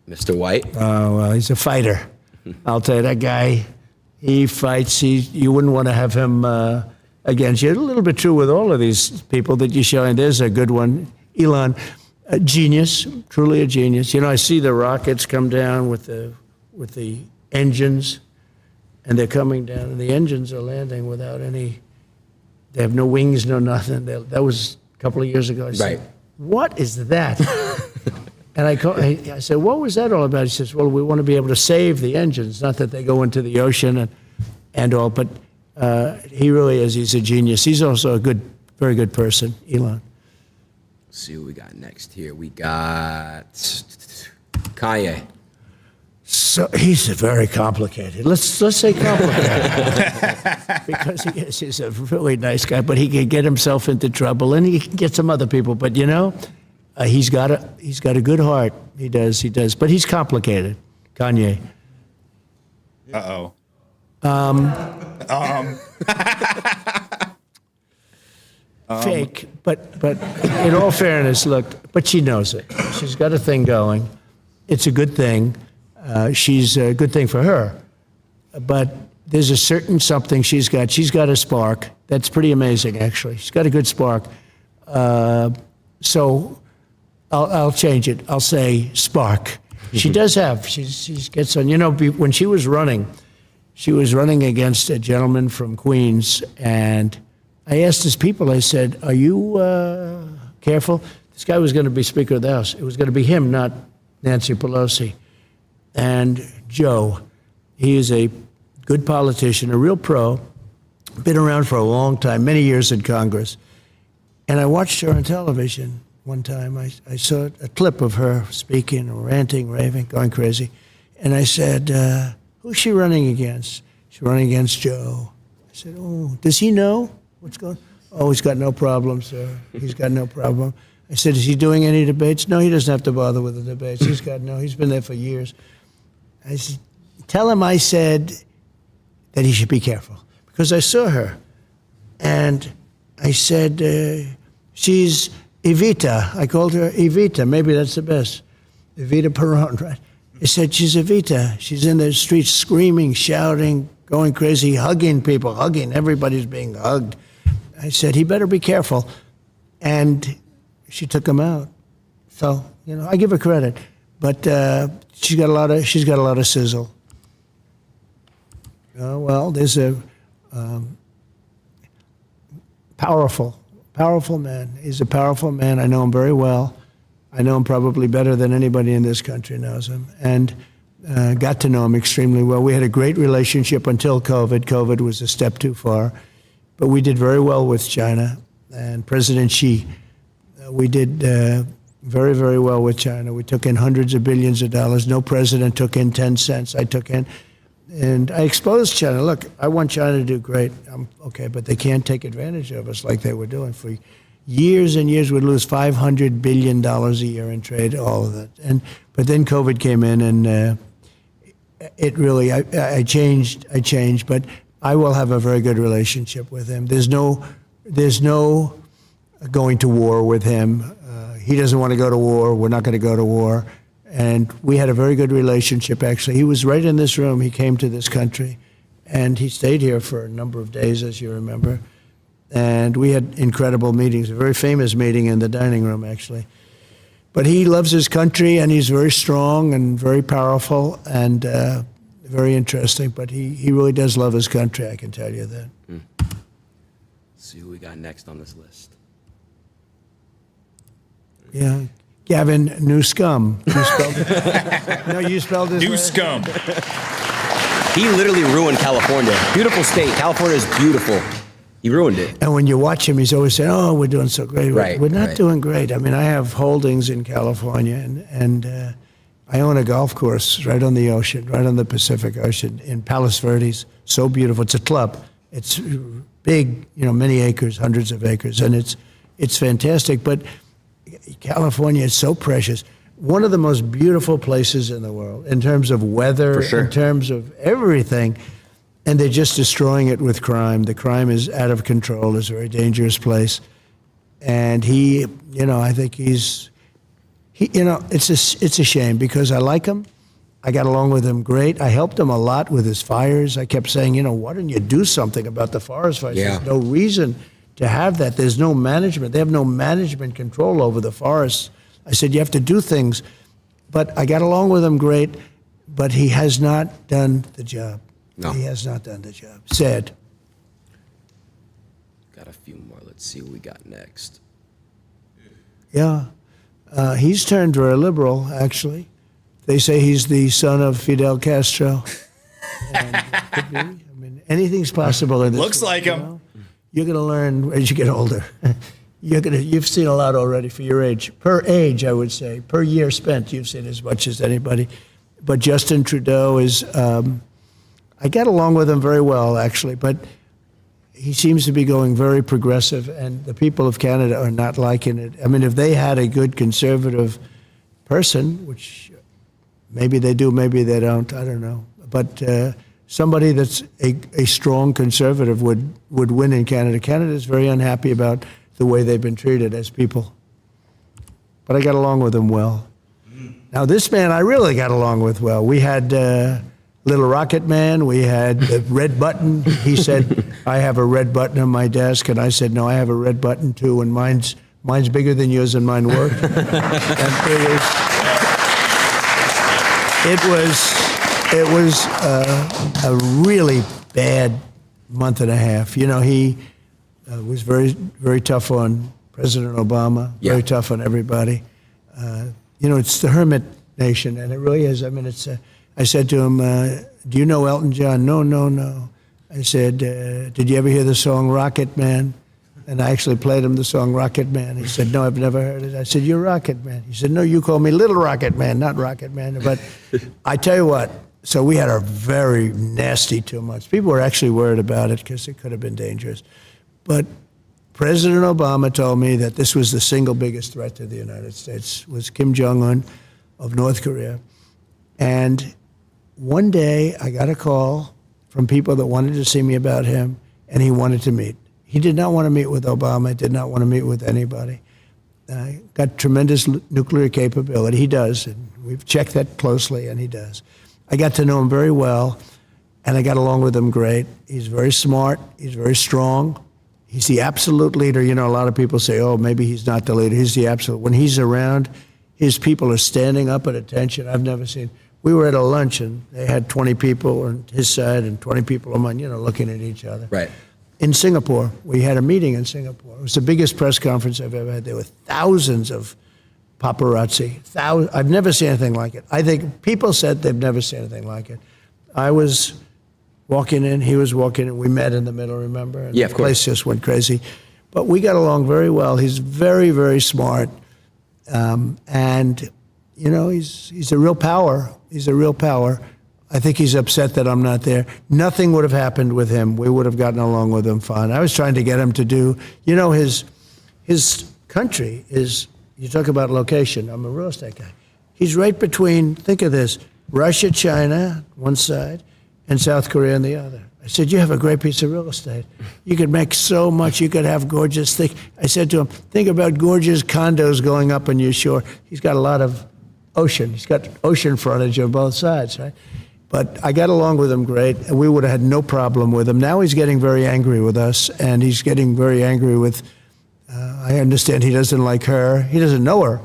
Mr. White. Oh, well, he's a fighter. I'll tell you, that guy, he fights. You wouldn't want to have him against you. A little bit true with all of these people that you're showing. There's a good one. Elon, a genius, truly a genius. I see the rockets come down with the engines, and they're coming down, and the engines are landing without any, they have no wings, no nothing. That was a couple of years ago. I said, "What is that?" And I said, "What was that all about?" He says, "Well, we want to be able to save the engines, not that they go into the ocean and all." But he really is. He's a genius. He's also a very good person, Elon. Let's see what we got next here. We got Kanye. So he's very complicated. Let's say complicated. Because he's a really nice guy, but he can get himself into trouble, and he can get some other people. But he's got a good heart. He does. But he's complicated. Kanye. Uh-oh. Fake, but in all fairness, look, but she knows it. She's got a thing going. It's a good thing. She's a good thing for her. But there's a certain something she's got. She's got a spark. That's pretty amazing, actually. She's got a good spark. So I'll change it. I'll say spark. She does have. She gets on. When she was running against a gentleman from Queens, and I asked his people, I said, "Are you careful?" This guy was going to be Speaker of the House. It was going to be him, not Nancy Pelosi. And Joe, he is a good politician, a real pro, been around for a long time, many years in Congress. And I watched her on television one time. I saw a clip of her speaking, ranting, raving, going crazy. And I said, "Who's she running against?" She's running against Joe. I said, "Oh, does he know what's going on?" "Oh, he's got no problem, sir. He's got no problem." I said, "Is he doing any debates?" "No, he doesn't have to bother with the debates. He's been there for years." I said, "Tell him I said that he should be careful." Because I saw her. And I said, she's Evita. I called her Evita. Maybe that's the best. Evita Peron, right? I said, she's Evita. She's in the streets screaming, shouting, going crazy, hugging people, Everybody's being hugged. I said, he better be careful. And she took him out. So, I give her credit. But she's got a lot of sizzle. Well, there's a powerful man. He's a powerful man. I know him very well. I know him probably better than anybody in this country knows him, and got to know him extremely well. We had a great relationship until COVID. COVID was a step too far, but we did very well with China and President Xi. We did very, very well with China. We took in hundreds of billions of dollars. No president took in 10 cents. I took in. And I exposed China. Look, I want China to do great. Okay, but they can't take advantage of us like they were doing for years and years, we'd lose $500 billion a year in trade, all of it. But then COVID came in, and it really, I changed, but I will have a very good relationship with him. There's no going to war with him. He doesn't want to go to war. We're not going to go to war. And we had a very good relationship, actually. He was right in this room. He came to this country, and he stayed here for a number of days, as you remember. And we had incredible meetings, a very famous meeting in the dining room, actually. But he loves his country, and he's very strong and very powerful and very interesting. But he really does love his country, I can tell you that. Let's see who we got next on this list. Yeah. Gavin Newscum. You spelled it? No, you spelled his Newscum. He literally ruined California. Beautiful state. California is beautiful. He ruined it. And when you watch him, he's always saying, "Oh, we're doing so great." Right, we're not right. doing great. I mean, I have holdings in California, and I own a golf course right on the ocean, right on the Pacific Ocean in Palos Verdes. So beautiful. It's a club. It's big, many acres, hundreds of acres, and it's fantastic. But California is so precious. One of the most beautiful places in the world in terms of weather, For sure. in terms of everything. And they're just destroying it with crime. The crime is out of control. It's a very dangerous place. And he, I think it's a shame because I like him. I got along with him great. I helped him a lot with his fires. I kept saying, why don't you do something about the forest fires? Yeah. There's no reason to have that. There's no management. They have no management control over the forests. I said, you have to do things. But I got along with him great, but he has not done the job. No. He has not done the job. Sad. Got a few more. Let's see what we got next. Yeah. He's turned very liberal, actually. They say he's the son of Fidel Castro. And could be. I mean, anything's possible in this Looks world, like him. You're going to learn as you get older. You've seen a lot already for your age. Per age, I would say. Per year spent, you've seen as much as anybody. But Justin Trudeau is... I got along with him very well, actually, but he seems to be going very progressive, and the people of Canada are not liking it. I mean, if they had a good conservative person, which maybe they do, maybe they don't, I don't know, but somebody that's a strong conservative would win in Canada. Canada is very unhappy about the way they've been treated as people. But I got along with him well. Now, this man I really got along with well. We had... Little Rocket Man, we had the red button. He said, I have a red button on my desk. And I said, no, I have a red button too. And mine's bigger than yours and mine worked. And it was a really bad month and a half. He was very, very tough on President Obama, very tough on everybody. It's the hermit nation, and it really is. I mean, I said to him, do you know Elton John? No. I said, did you ever hear the song Rocket Man? And I actually played him the song Rocket Man. He said, no, I've never heard it. I said, you're Rocket Man. He said, no, you call me Little Rocket Man, not Rocket Man. But I tell you what, so we had a very nasty 2 months. People were actually worried about it because it could have been dangerous. But President Obama told me that this was the single biggest threat to the United States, was Kim Jong-un of North Korea. And one day, I got a call from people that wanted to see me about him, and he wanted to meet. He did not want to meet with Obama, did not want to meet with anybody. Got tremendous nuclear capability. He does, and we've checked that closely, and he does. I got to know him very well, and I got along with him great. He's very smart. He's very strong. He's the absolute leader. A lot of people say, oh, maybe he's not the leader. He's the absolute. When he's around, his people are standing up at attention. I've never seen... We were at a lunch, and they had 20 people on his side and 20 people on mine, looking at each other. Right. In Singapore, we had a meeting in Singapore. It was the biggest press conference I've ever had. There were thousands of paparazzi. I've never seen anything like it. I think people said they've never seen anything like it. I was walking in, he was walking in. We met in the middle, remember? And yeah, of the course. place just went crazy. But we got along very well. He's very, very smart. And... he's a real power. He's a real power. I think he's upset that I'm not there. Nothing would have happened with him. We would have gotten along with him fine. I was trying to get him to do, his his country is, you talk about location, I'm a real estate guy. He's right between, think of this, Russia, China, one side, and South Korea on the other. I said, you have a great piece of real estate. You could make so much, you could have gorgeous things. I said to him, think about gorgeous condos going up on your shore. He's got a lot of ocean. He's got ocean frontage on both sides, right? But I got along with him great, and we would have had no problem with him. Now he's getting very angry with us, and he's getting very angry with, I understand he doesn't like her. He doesn't know her,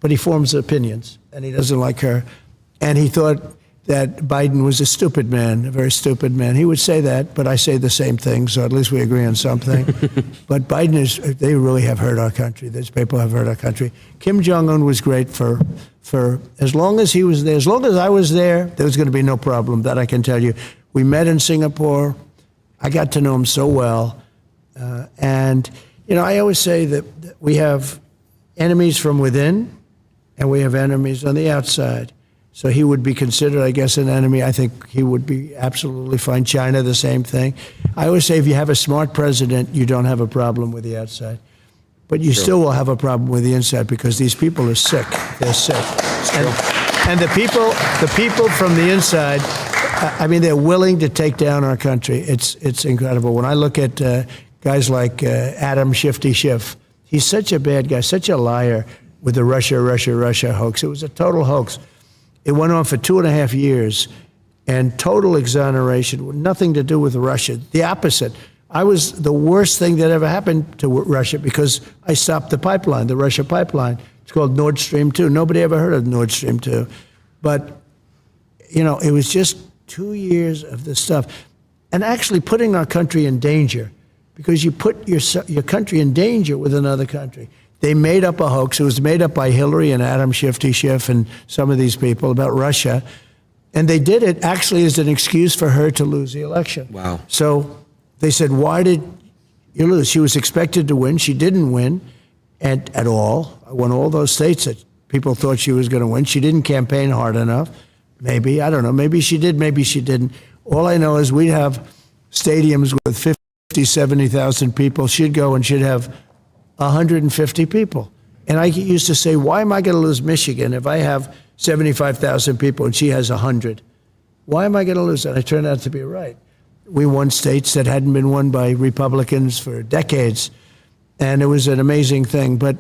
but he forms opinions, and he doesn't like her. And he thought that Biden was a stupid man, a very stupid man. He would say that, but I say the same thing, so at least we agree on something. But Biden is, they really have hurt our country. These people have hurt our country. Kim Jong-un was great for as long as he was there, as long as I was there was going to be no problem, that I can tell you. We met in Singapore. I got to know him so well. And, you know, I always say that we have enemies from within and we have enemies on the outside. So he would be considered, I guess, an enemy. I think he would be absolutely fine. China, the same thing. I always say if you have a smart president, you don't have a problem with the outside. But you still will have a problem with the inside because these people are sick. They're sick. And the people from the inside, I mean, they're willing to take down our country. It's incredible. When I look at guys like Adam Shifty Schiff, he's such a bad guy, such a liar with the Russia hoax. It was a total hoax. It went on for 2.5 years, and total exoneration, nothing to do with Russia. The opposite. I was the worst thing that ever happened to Russia because I stopped the pipeline, the Russia pipeline. It's called Nord Stream 2. Nobody ever heard of Nord Stream 2. But, you know, it was just 2 years of this stuff. And actually putting our country in danger because you put your country in danger with another country. They made up a hoax. It was made up by Hillary and Adam Shifty Schiff and some of these people about Russia. And they did it actually as an excuse for her to lose the election. Wow. So they said, why did you lose? She was expected to win. She didn't win at all. I won all those states that people thought she was going to win. She didn't campaign hard enough. Maybe. I don't know. Maybe she did. Maybe she didn't. All I know is we'd have stadiums with 50, 70,000 people. She'd go and she'd have 150 people. And I used to say, why am I going to lose Michigan if I have 75,000 people and she has 100? Why am I going to lose? And I turned out to be right. We won states that hadn't been won by Republicans for decades. And it was an amazing thing. But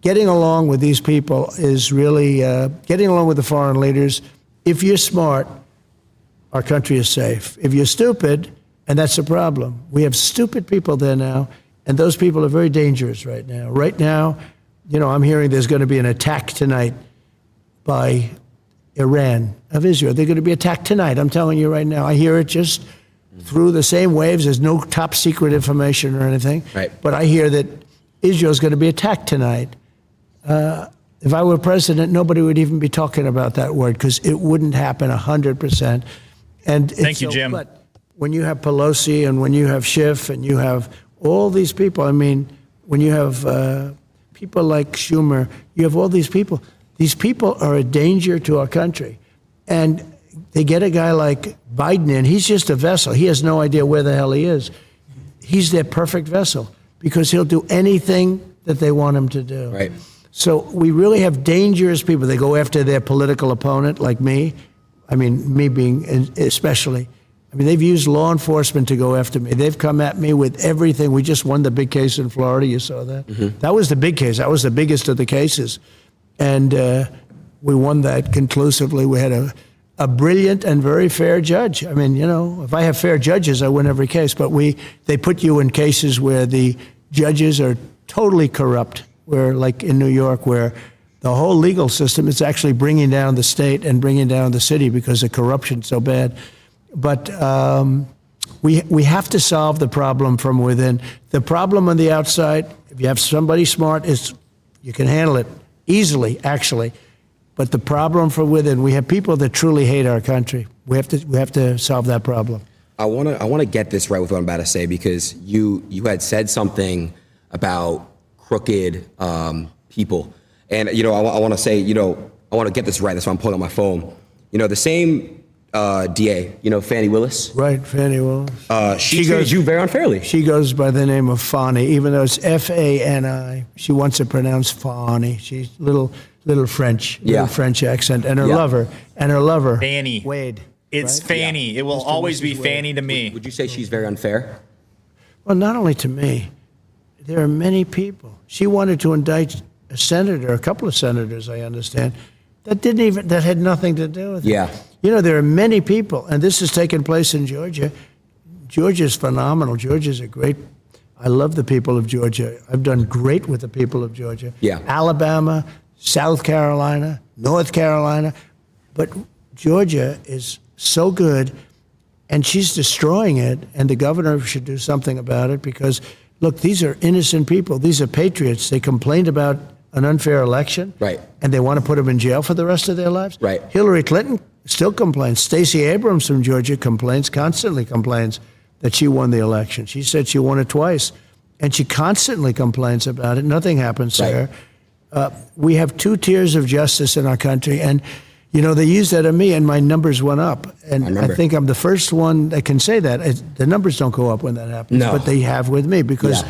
getting along with these people is really, getting along with the foreign leaders, if you're smart, our country is safe. If you're stupid, and that's a problem. We have stupid people there now, and those people are very dangerous right now. Right now, you know, I'm hearing there's going to be an attack tonight by Iran of Israel. They're going to be attacked tonight. I'm telling you right now. I hear it just through the same waves. There's no top secret information or anything. Right. But I hear that Israel's going to be attacked tonight. If I were president, nobody would even be talking about that word because it wouldn't happen 100%. And Thank you, Jim. But when you have Pelosi and when you have Schiff and you have all these people, I mean, when you have people like Schumer, you have all these people. These people are a danger to our country. And they get a guy like Biden in. He's just a vessel. He has no idea where the hell he is. He's their perfect vessel because he'll do anything that they want him to do. Right. So we really have dangerous people. They go after their political opponent, like me. I mean, me being especially. I mean, they've used law enforcement to go after me. They've come at me with everything. We just won the big case in Florida. You saw that? Mm-hmm. That was the big case. That was the biggest of the cases. And we won that conclusively. We had a brilliant and very fair judge. I mean, you know, if I have fair judges, I win every case. But they put you in cases where the judges are totally corrupt, where, like in New York, where the whole legal system is actually bringing down the state and bringing down the city because the corruption's so bad. But we have to solve the problem from within. The problem on the outside, if you have somebody smart, is you can handle it easily, actually. But the problem from within, we have people that truly hate our country. We have to solve that problem. I want to get this right with what I'm about to say because you had said something about crooked people, and you know I want to say I want to get this right. That's why I'm pulling out my phone. You know, the same DA, you know, Fannie Willis. Right, Fannie Willis. She treated you very unfairly. She goes by the name of Fani, even though it's Fani. She wants it pronounced Fani. She's little French, little French accent, and her lover, Fanny. Wade. It's right? Fanny. It will always be Fanny to me. Would you say she's very unfair? Well, not only to me. There are many people. She wanted to indict a senator, a couple of senators, I understand, that had nothing to do with it. Yeah. You know, there are many people, and this has taken place in Georgia. Georgia's phenomenal. Georgia's a great. I love the people of Georgia. I've done great with the people of Georgia. Yeah. Alabama, South Carolina, North Carolina, but Georgia is so good, and she's destroying it, and the governor should do something about it because, look, these are innocent people. These are patriots. They complained about an unfair election. Right. And they want to put them in jail for the rest of their lives. Right. Hillary Clinton still complains. Stacey Abrams from Georgia constantly complains that she won the election. She said she won it twice. And she constantly complains about it. Nothing happens to her. We have 2 tiers of justice in our country. And, you know, they used that on me and my numbers went up. And I think I'm the first one that can say that. The numbers don't go up when that happens. No. But they have with me because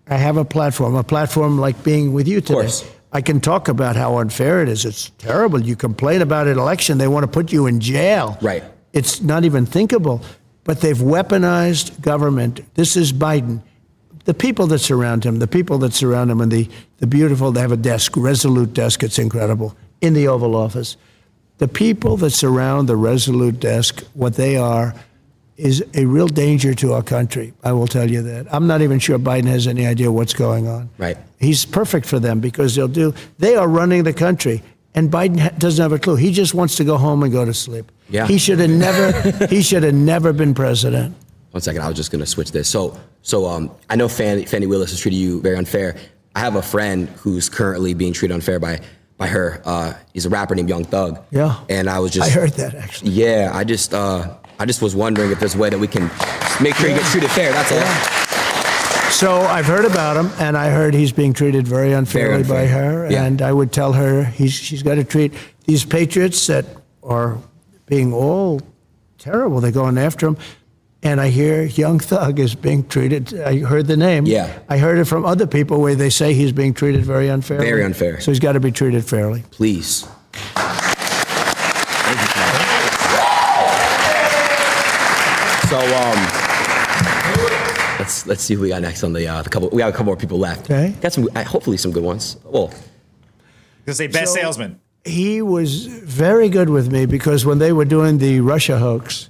I have a platform like being with you today. Of course. I can talk about how unfair it is. It's terrible. You complain about an election, they want to put you in jail. Right. It's not even thinkable. But they've weaponized government. This is Biden. The people that surround him, and the beautiful, they have a desk, Resolute desk, it's incredible, in the Oval Office. The people that surround the Resolute desk, what they are, is a real danger to our country. I will tell you that. I'm not even sure Biden has any idea what's going on. Right. He's perfect for them because they are running the country. And Biden doesn't have a clue. He just wants to go home and go to sleep. Yeah. He should have never been president. 1 second, I was just going to switch this. So I know Fannie Willis has treated you very unfair. I have a friend who's currently being treated unfair by her. He's a rapper named Young Thug. Yeah. And I heard that, actually. Yeah, I just was wondering if there's a way that we can make sure he gets treated fair. That's all. So I've heard about him, and I heard he's being treated very unfairly by her. Yeah. And I would tell her she's got to treat these patriots that are being all terrible. They're going after him. And I hear Young Thug is being treated. I heard the name. Yeah. I heard it from other people where they say he's being treated very unfairly. Very unfair. So he's got to be treated fairly. Please. Thank you, So let's see who we got next on the couple. We got a couple more people left. Okay. Got some, hopefully some good ones. Well, Because they best salesman. He was very good with me because when they were doing the Russia hoax,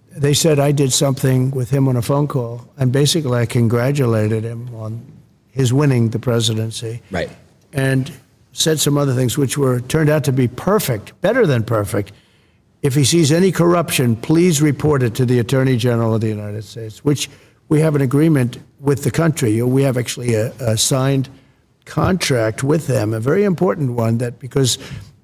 they said I did something with him on a phone call, and basically I congratulated him on his winning the presidency. Right. And said some other things which turned out to be perfect, better than perfect. If he sees any corruption, please report it to the Attorney General of the United States, which we have an agreement with the country. We have actually a signed contract with them, a very important one, that because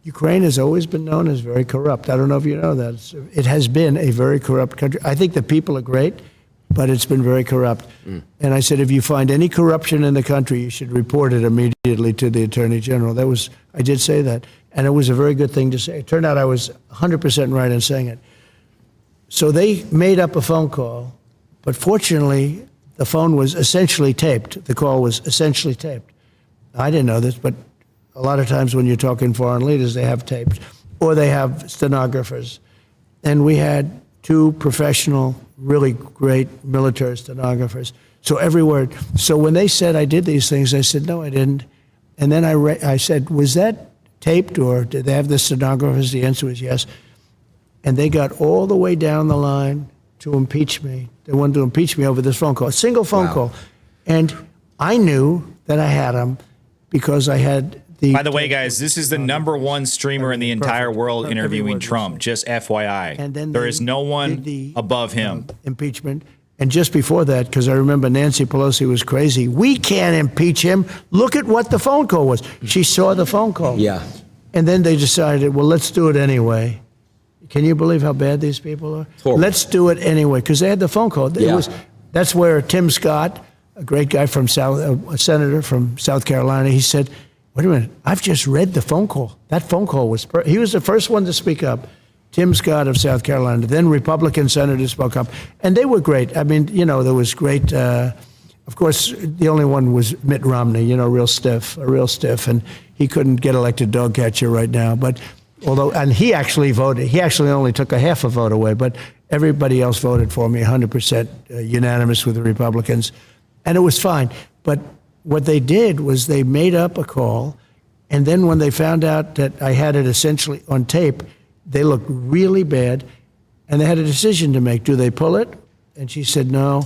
Ukraine has always been known as very corrupt. I don't know if you know that. It has been a very corrupt country. I think the people are great, but it's been very corrupt. And I said, if you find any corruption in the country, you should report it immediately to the Attorney General. I did say that. And it was a very good thing to say. It turned out I was 100% right in saying it. So they made up a phone call, but fortunately, the phone was essentially taped. The call was essentially taped. I didn't know this, but a lot of times when you're talking foreign leaders, they have tapes or they have stenographers. And we had 2 professional, really great military stenographers. So every word. So when they said I did these things, I said, no, I didn't. And then I said, was that taped or did they have the stenographers? The answer was yes. And they got all the way down the line to impeach me. They wanted to impeach me over this phone call, a single phone call. And I knew that I had them because I had the... By the way, guys, this is the #1 streamer in the entire world interviewing Trump, just FYI. And then there is no one above him. Impeachment. And just before that, because I remember Nancy Pelosi was crazy, we can't impeach him. Look at what the phone call was. She saw the phone call. Yeah. And then they decided, well, let's do it anyway. Can you believe how bad these people are? Horrible. Let's do it anyway, because they had the phone call. That's where Tim Scott, a great guy from a senator from South Carolina, he said, wait a minute, I've just read the phone call. That phone call was, he was the first one to speak up. Tim Scott of South Carolina, then Republican senators spoke up, and they were great. I mean, there was great. Of course, the only one was Mitt Romney, real stiff, and he couldn't get elected dog catcher right now. But and he actually voted. He actually only took a half a vote away, but everybody else voted for me, 100% unanimous with the Republicans, and it was fine. But what they did was they made up a call, and then when they found out that I had it essentially on tape, they looked really bad, and they had a decision to make. Do they pull it? And she said, no,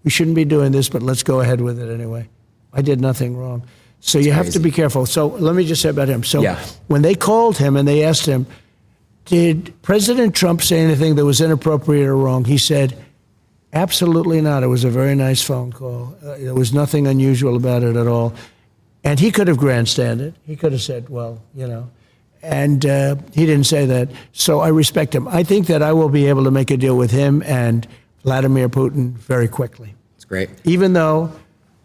we shouldn't be doing this, but let's go ahead with it anyway. I did nothing wrong. So you have to be careful. So let me just say about him. So when they called him and they asked him, did President Trump say anything that was inappropriate or wrong? He said, absolutely not. It was a very nice phone call. There was nothing unusual about it at all. And he could have grandstanded. He could have said, well, and he didn't say that. So I respect him. I think that I will be able to make a deal with him and Vladimir Putin very quickly. That's great. Even though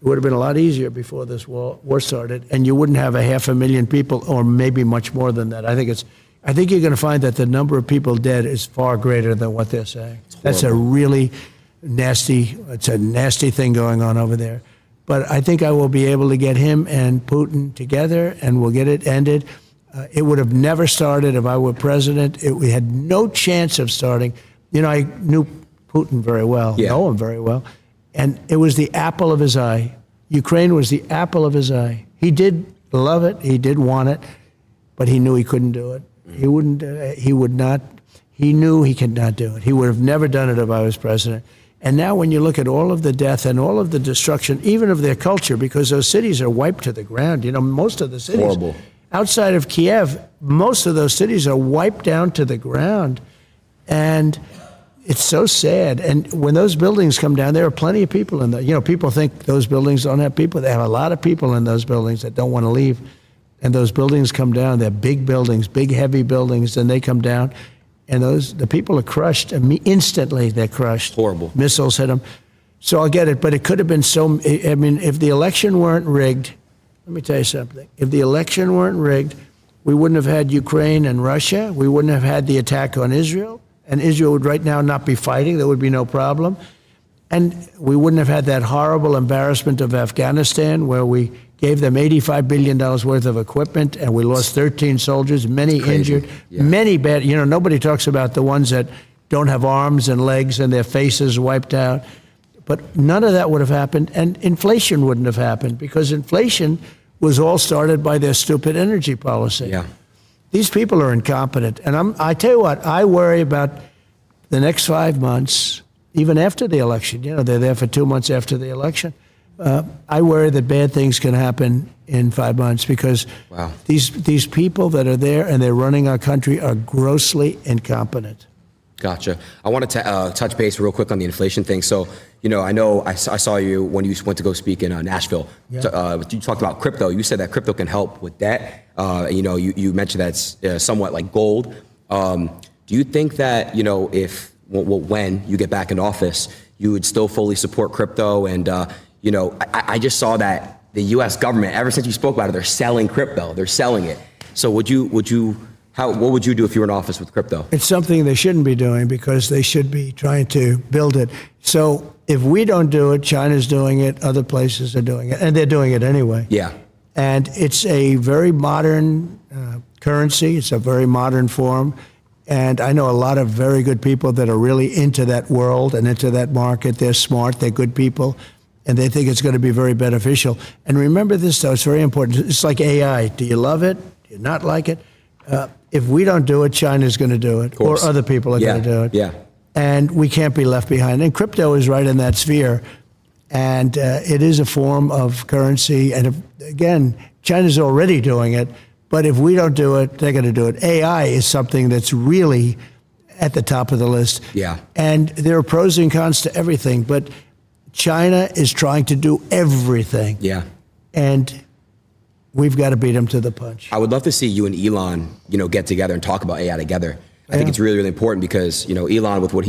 it would have been a lot easier before this war started, and you wouldn't have 500,000 people, or maybe much more than that. I think you're going to find that the number of people dead is far greater than what they're saying. That's a really nasty thing going on over there. But I think I will be able to get him and Putin together, and we'll get it ended. It would have never started if I were president. We had no chance of starting. I knew Putin very well, know him very well. And it was the apple of his eye. Ukraine was the apple of his eye. He did love it. He did want it, but he knew he couldn't do it. He wouldn't. He would not. He knew he could not do it. He would have never done it if I was president. And now when you look at all of the death and all of the destruction, even of their culture, because those cities are wiped to the ground. Most of the cities. Horrible. Outside of Kiev, most of those cities are wiped down to the ground. And it's so sad. And when those buildings come down, there are plenty of people in there. People think those buildings don't have people. They have a lot of people in those buildings that don't want to leave. And those buildings come down. They're big buildings, big, heavy buildings, and they come down. And the people are crushed. Instantly, they're crushed. Horrible. Missiles hit them. So I'll get it. But it could have been if the election weren't rigged, let me tell you something. If the election weren't rigged, we wouldn't have had Ukraine and Russia. We wouldn't have had the attack on Israel. And Israel would right now not be fighting. There would be no problem. And we wouldn't have had that horrible embarrassment of Afghanistan, where we gave them $85 billion worth of equipment, and we lost 13 soldiers, many injured, many bad. Nobody talks about the ones that don't have arms and legs and their faces wiped out. But none of that would have happened, and inflation wouldn't have happened, because inflation was all started by their stupid energy policy. Yeah. These people are incompetent. And I tell you what, I worry about the next 5 months, even after the election. They're there for 2 months after the election. I worry that bad things can happen in 5 months, because these people that are there and they're running our country are grossly incompetent. Gotcha. I wanted to touch base real quick on the inflation thing. So, I know I saw you when you went to go speak in Nashville. Yeah. So, you talked about crypto. You said that crypto can help with that. You mentioned that it's somewhat like gold. Do you think that, when you get back in office, you would still fully support crypto? And, I just saw that the U.S. government, ever since you spoke about it, they're selling crypto. They're selling it. So what would you do if you were in office with crypto? It's something they shouldn't be doing, because they should be trying to build it. So if we don't do it, China's doing it, other places are doing it, and they're doing it anyway. Yeah. And it's a very modern currency. It's a very modern form. And I know a lot of very good people that are really into that world and into that market. They're smart, they're good people, and they think it's going to be very beneficial. And remember this, though, it's very important. It's like AI. Do you love it? Do you not like it? If we don't do it, China's going to do it, or other people are going to do it. Yeah. And we can't be left behind. And crypto is right in that sphere. And it is a form of currency. And again, China's already doing it. But if we don't do it, they're going to do it. AI is something that's really at the top of the list. Yeah. And there are pros and cons to everything. But China is trying to do everything. Yeah. And we've got to beat them to the punch. I would love to see you and Elon, get together and talk about AI together. I think it's really, really important, because, Elon with what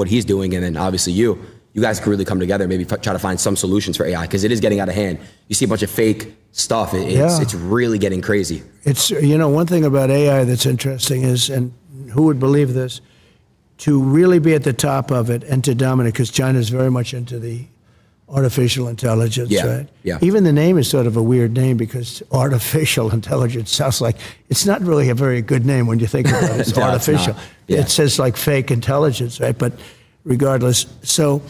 he's doing, and then obviously you guys could really come together and maybe try to find some solutions for AI, because it is getting out of hand. You see a bunch of fake stuff. It's really getting crazy. It's, one thing about AI that's interesting is, and who would believe this, to really be at the top of it and to dominate, because China is very much into the artificial intelligence, right? Yeah. Even the name is sort of a weird name, because artificial intelligence sounds like, it's not really a very good name when you think about it. It's No, artificial. it's not. Yeah. It says like fake intelligence, right? But regardless, so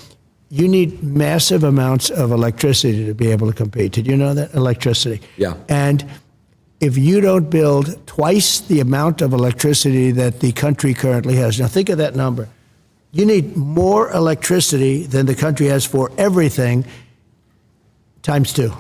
you need massive amounts of electricity to be able to compete. Did you know that? Electricity. Yeah. And if you don't build twice the amount of electricity that the country currently has, now think of that number. You need more electricity than the country has for everything, times 2.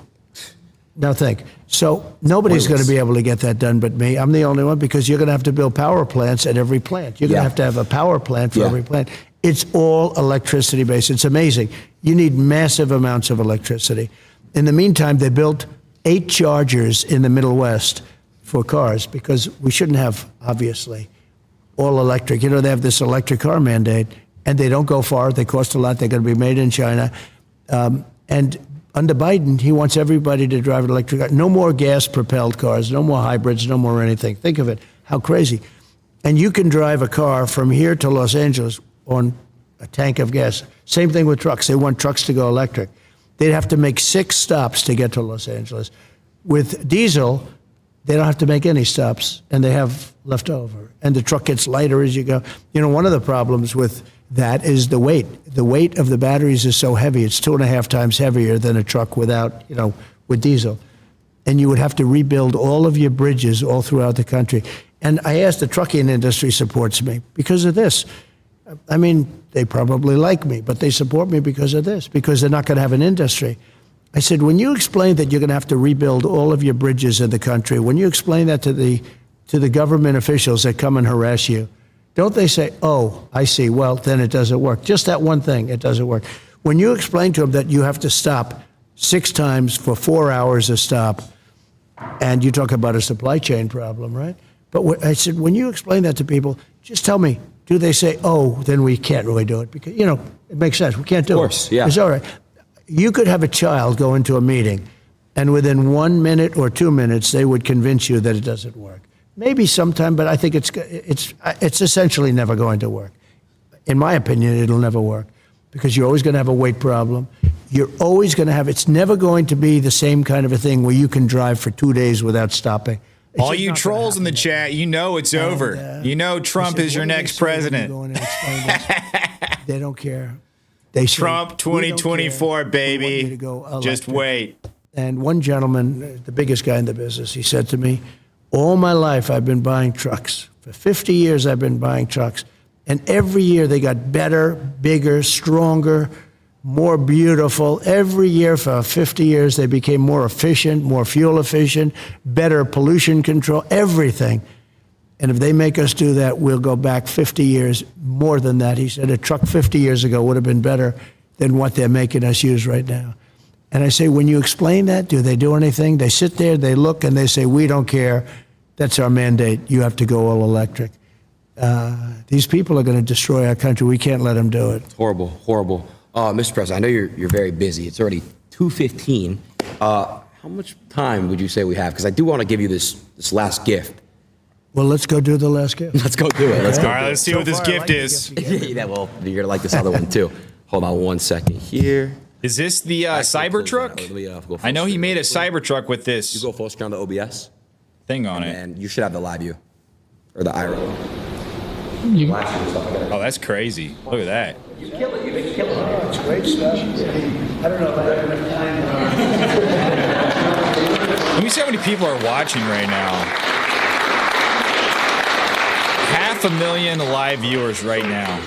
Now think. So nobody's going to be able to get that done but me. I'm the only one, because you're going to have to build power plants at every plant. You're going to have a power plant for every plant. It's all electricity based. It's amazing. You need massive amounts of electricity. In the meantime, they built 8 chargers in the Middle West for cars, because we shouldn't have, obviously, all electric. You know, they have this electric car mandate, and they don't go far. They cost a lot. They're going to be made in China. And under Biden, he wants everybody to drive an electric car. No more gas-propelled cars, no more hybrids, no more anything. Think of it, how crazy. And you can drive a car from here to Los Angeles on a tank of gas. Same thing with trucks. They want trucks to go electric. They'd have to make 6 stops to get to Los Angeles. With diesel, they don't have to make any stops, and they have left over. And the truck gets lighter as you go. You know, one of the problems with that is the weight. The weight of the batteries is so heavy. It's 2.5 times heavier than a truck without, with diesel. And you would have to rebuild all of your bridges all throughout the country. And I asked, the trucking industry supports me because of this. I mean, they probably like me, but they support me because of this, because they're not going to have an industry. I said, when you explain that you're going to have to rebuild all of your bridges in the country, when you explain that to the government officials that come and harass you, don't they say, oh, I see, well, then it doesn't work. Just that one thing, it doesn't work. When you explain to them that you have to stop 6 times for 4 hours a stop, and you talk about a supply chain problem, right? But I said, when you explain that to people, just tell me, do they say, oh, then we can't really do it? Because, it makes sense. We can't do it. Of course, yeah. It's all right. You could have a child go into a meeting, and within 1 minute or 2 minutes, they would convince you that it doesn't work. Maybe sometime, but I think it's essentially never going to work. In my opinion, it'll never work, because you're always going to have a weight problem. You're always going to have, it's never going to be the same kind of a thing where you can drive for 2 days without stopping. All you trolls in the chat, it's over. Trump is your next president. They don't care. They say, Trump 2024, baby. Just wait. And one gentleman, the biggest guy in the business, he said to me, all my life I've been buying trucks. For 50 years I've been buying trucks. And every year they got better, bigger, stronger, more beautiful. Every year for 50 years they became more efficient, more fuel efficient, better pollution control, everything. And if they make us do that, we'll go back 50 years, more than that. He said a truck 50 years ago would have been better than what they're making us use right now. And I say, when you explain that, do they do anything? They sit there, they look, and they say, we don't care. That's our mandate. You have to go all electric. These people are going to destroy our country. We can't let them do it. Horrible, horrible. Mr. President, I know you're very busy. It's already 2:15. How much time would you say we have? Because I do want to give you this last gift. Well, let's go do the last gift. Let's go do it. Let's go. All right, let's see what this gift is. Yeah, well, you're going to like this other one, too. Hold on 1 second here. Is this the Cybertruck? I know he made a Cybertruck with this. You go full screen on the OBS thing on it. And you should have the live view. Or the IRA. Oh, that's crazy. Look at that. You kill it. You kill it. It's great stuff. I don't know if I have enough time. Let me see how many people are watching right now. 500,000 live viewers right now.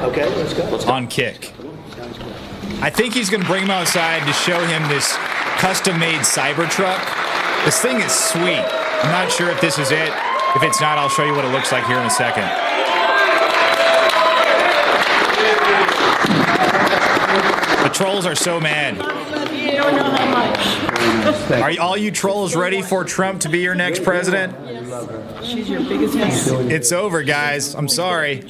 Okay, let's go. On Kick. I think he's going to bring him outside to show him this custom-made Cybertruck. This thing is sweet. I'm not sure if this is it. If it's not, I'll show you what it looks like here in a second. The trolls are so mad. You don't know how much. Are all you trolls ready for Trump to be your next president? She's your biggest fan. It's over, guys. I'm sorry.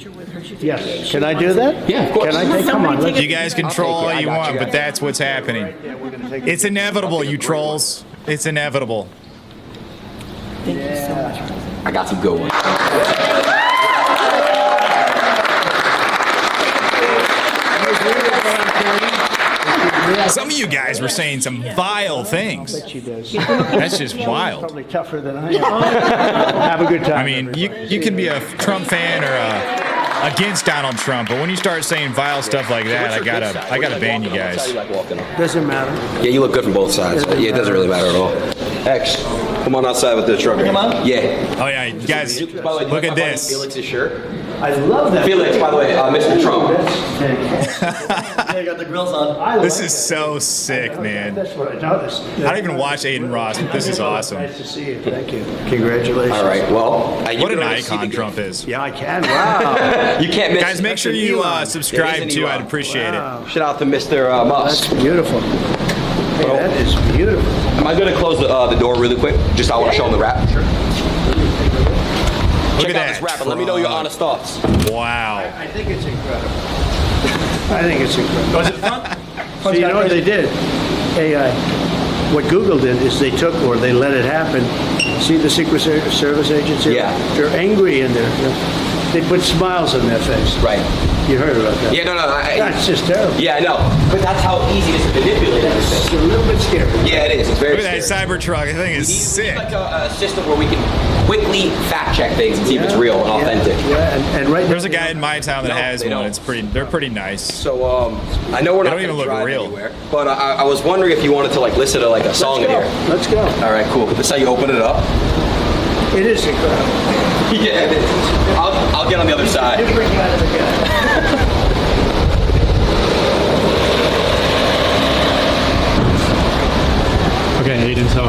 Yes. Can I do that? Yeah, of course. Can I take? Come on. Let's, You guys can troll all you want, but that's what's happening. It's inevitable, you trolls. It's inevitable. Thank you so much. I got some good ones. Some of you guys were saying some vile things. She does. That's just wild. Probably tougher than I am. Have a good time. I mean, you can be a Trump fan or against Donald Trump, but when you start saying vile stuff like that, I gotta ban you guys. Doesn't matter. Yeah, you look good from both sides. Yeah, it doesn't really matter at all. X, come on outside with the truck. Come on. Yeah. Oh yeah, you guys, look at this. Felix's shirt. I love that. Felix, by the way, Mr. Trump. I got the grills on. This is so sick, man. That's what I noticed. I don't even watch Aiden Ross, but this is awesome. Nice to see you. Thank you. Congratulations. All right, well. What an icon Trump is. Yeah, I can. Wow. You can't miss. Guys, make sure you subscribe too. I'd appreciate it. Shout out to Mr. Musk. That's beautiful. Hey, that is beautiful. Am I going to close the door really quick? Just I want to show them the wrap. Sure. Look Check at out that. this wrap and let me know your honest thoughts. Wow. I think it's incredible. I think it's incredible. Was it fun? So you know what they did? AI. What Google did is they took, or they let it happen. See the Secret Service agents here? Yeah. They're angry in there. They put smiles on their face. Right. You heard about that? Yeah, no. That's just terrible. Yeah, I know. But that's how easy it is to manipulate It's everything. a little bit scary. Yeah, it is. It's very Look at that scary. Cybertruck. I think We it's need sick. like a system where we can quickly fact check things and see if it's real and authentic. Yeah, and right There's a now- guy in my town that No, has they one. don't. They're pretty nice. So I know we're They not don't even gonna look drive real. anywhere, but I was wondering if you wanted to like listen to like a song in here. Let's go. All right, cool. This is how you open it up. It is incredible. Yeah, it is. I'll get on the other side. Different kind of a guy. Okay, Aiden, so.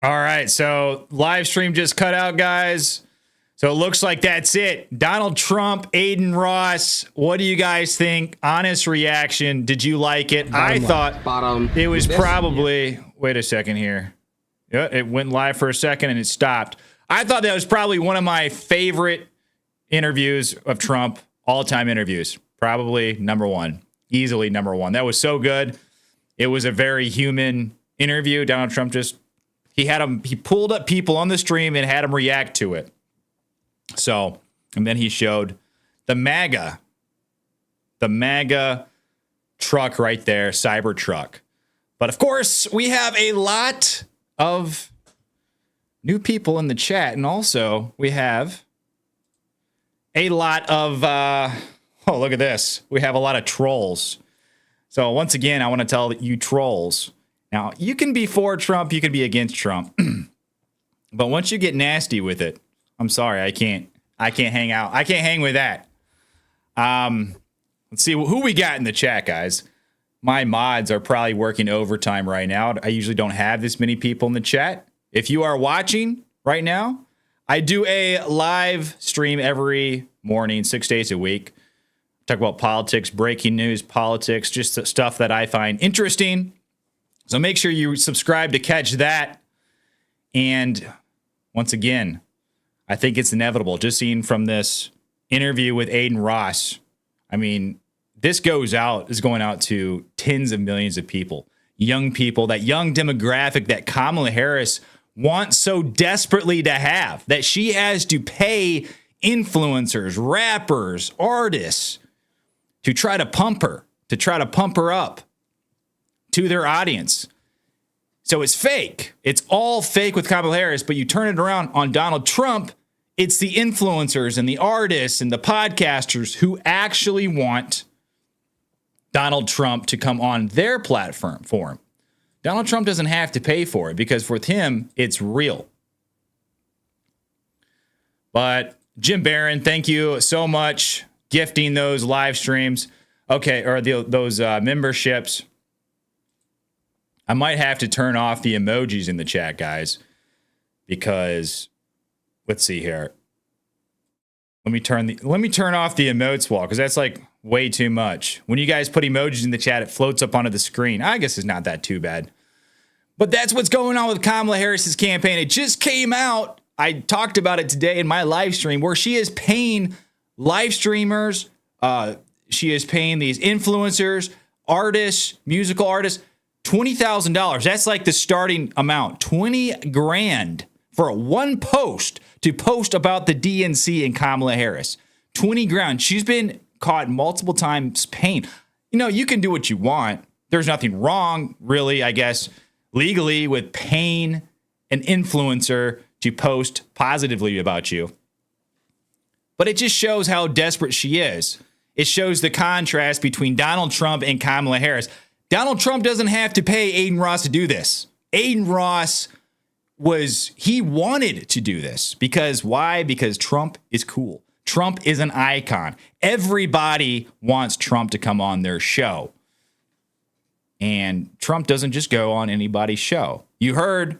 All right, so live stream just cut out, guys. So it looks like that's it. Donald Trump, Aiden Ross. What do you guys think? Honest reaction. Did you like it? I thought it was probably. Wait a second here. Yeah, it went live for a second and it stopped. I thought that was probably one of my favorite interviews of Trump, all-time interviews. Probably number one. Easily number one. That was so good. It was a very human interview. Donald Trump he pulled up people on the stream and had them react to it. So, and then he showed the MAGA truck right there, Cybertruck. But of course, we have a lot of new people in the chat. And also, we have a lot of, oh, look at this. We have a lot of trolls. So once again, I want to tell you trolls. Now, you can be for Trump, you can be against Trump. But once you get nasty with it, I'm sorry, I can't hang out. I can't hang with that. Let's see who we got in the chat, guys. My mods are probably working overtime right now. I usually don't have this many people in the chat. If you are watching right now, I do a live stream every morning, 6 days a week. Talk about politics, breaking news, politics, just the stuff that I find interesting. So make sure you subscribe to catch that. And once again, I think it's inevitable. Just seeing from this interview with Aiden Ross, I mean, this is going out to tens of millions of people, young people, that young demographic that Kamala Harris wants so desperately to have, that she has to pay influencers, rappers, artists to try to pump her up to their audience. So it's fake. It's all fake with Kamala Harris, but you turn it around on Donald Trump, it's the influencers and the artists and the podcasters who actually want Donald Trump to come on their platform for him. Donald Trump doesn't have to pay for it because with him, it's real. But Jim Barron, thank you so much. Gifting those live streams. Okay, or those memberships. I might have to turn off the emojis in the chat, guys, because let's see here. Let me turn off the emotes wall because that's like way too much. When you guys put emojis in the chat, it floats up onto the screen. I guess it's not that too bad. But that's what's going on with Kamala Harris's campaign. It just came out. I talked about it today in my live stream where she is paying live streamers. She is paying these influencers, artists, musical artists, $20,000. That's like the starting amount, 20 grand for one post to post about the DNC and Kamala Harris. 20 grand. She's been caught multiple times paying. You know, you can do what you want. There's nothing wrong, really, I guess, legally with paying an influencer to post positively about you. But it just shows how desperate she is. It shows the contrast between Donald Trump and Kamala Harris. Donald Trump doesn't have to pay Aiden Ross to do this. Aiden Ross he wanted to do this. Because why? Because Trump is cool. Trump is an icon. Everybody wants Trump to come on their show. And Trump doesn't just go on anybody's show. You heard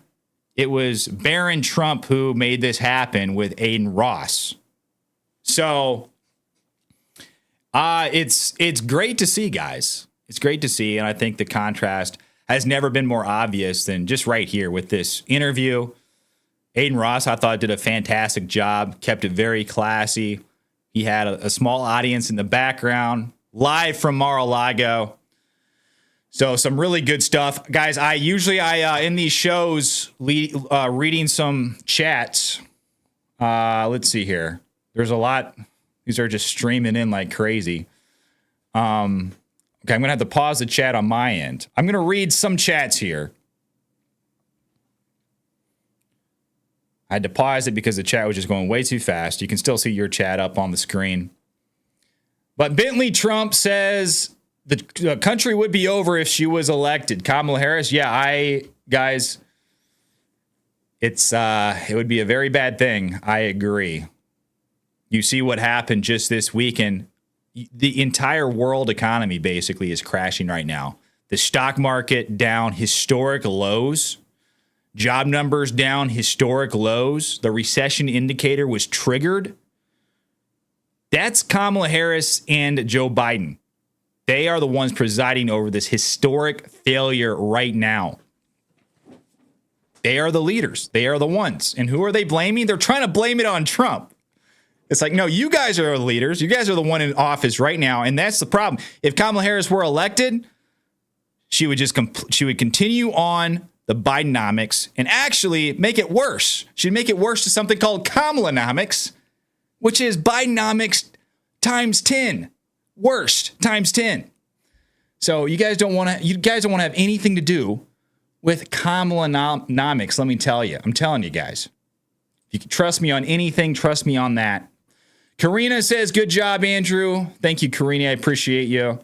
it was Barron Trump who made this happen with Aiden Ross. So it's great to see, guys. It's great to see. And I think the contrast has never been more obvious than just right here with this interview. Aiden Ross, I thought, did a fantastic job, kept it very classy. He had a small audience in the background, live from Mar-A-Lago. So some really good stuff. Guys, I usually in these shows, reading some chats. Let's see here. There's a lot. These are just streaming in like crazy. Okay, I'm going to have to pause the chat on my end. I'm going to read some chats here. I had to pause it because the chat was just going way too fast. You can still see your chat up on the screen. But Bentley Trump says the country would be over if she was elected. Kamala Harris, yeah, guys, it would be a very bad thing. I agree. You see what happened just this weekend. The entire world economy basically is crashing right now. The stock market down historic lows. Job numbers down historic lows. The recession indicator was triggered. That's Kamala Harris and Joe Biden. They are the ones presiding over this historic failure right now. They are the leaders. They are the ones. And who are they blaming? They're trying to blame it on Trump. It's like, no, you guys are the leaders. You guys are the one in office right now. And that's the problem. If Kamala Harris were elected, she would continue on the Bidenomics and actually make it worse. She'd make it worse to something called Kamalanomics, which is Bidenomics times 10. Worst times 10. So you guys don't want to have anything to do with Kamalanomics, let me tell you. I'm telling you guys. If you can trust me on anything, trust me on that. Karina says, good job, Andrew. Thank you, Karina. I appreciate you.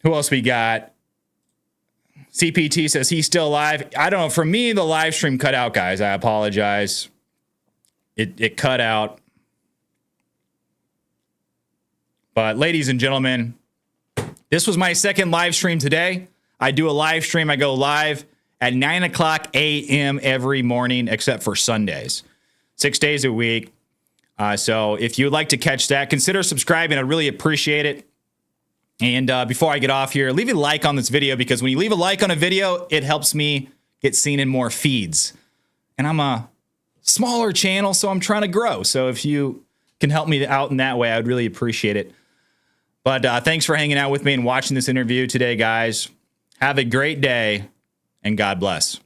Who else we got? CPT says he's still alive. I don't know. For me, the live stream cut out, guys. I apologize. It cut out. But ladies and gentlemen, this was my second live stream today. I do a live stream. I go live at 9 o'clock a.m. every morning, except for Sundays. 6 days a week. So if you'd like to catch that, consider subscribing. I'd really appreciate it. And before I get off here, leave a like on this video, because when you leave a like on a video, it helps me get seen in more feeds. And I'm a smaller channel, so I'm trying to grow. So if you can help me out in that way, I'd really appreciate it. But thanks for hanging out with me and watching this interview today, guys. Have a great day, and God bless.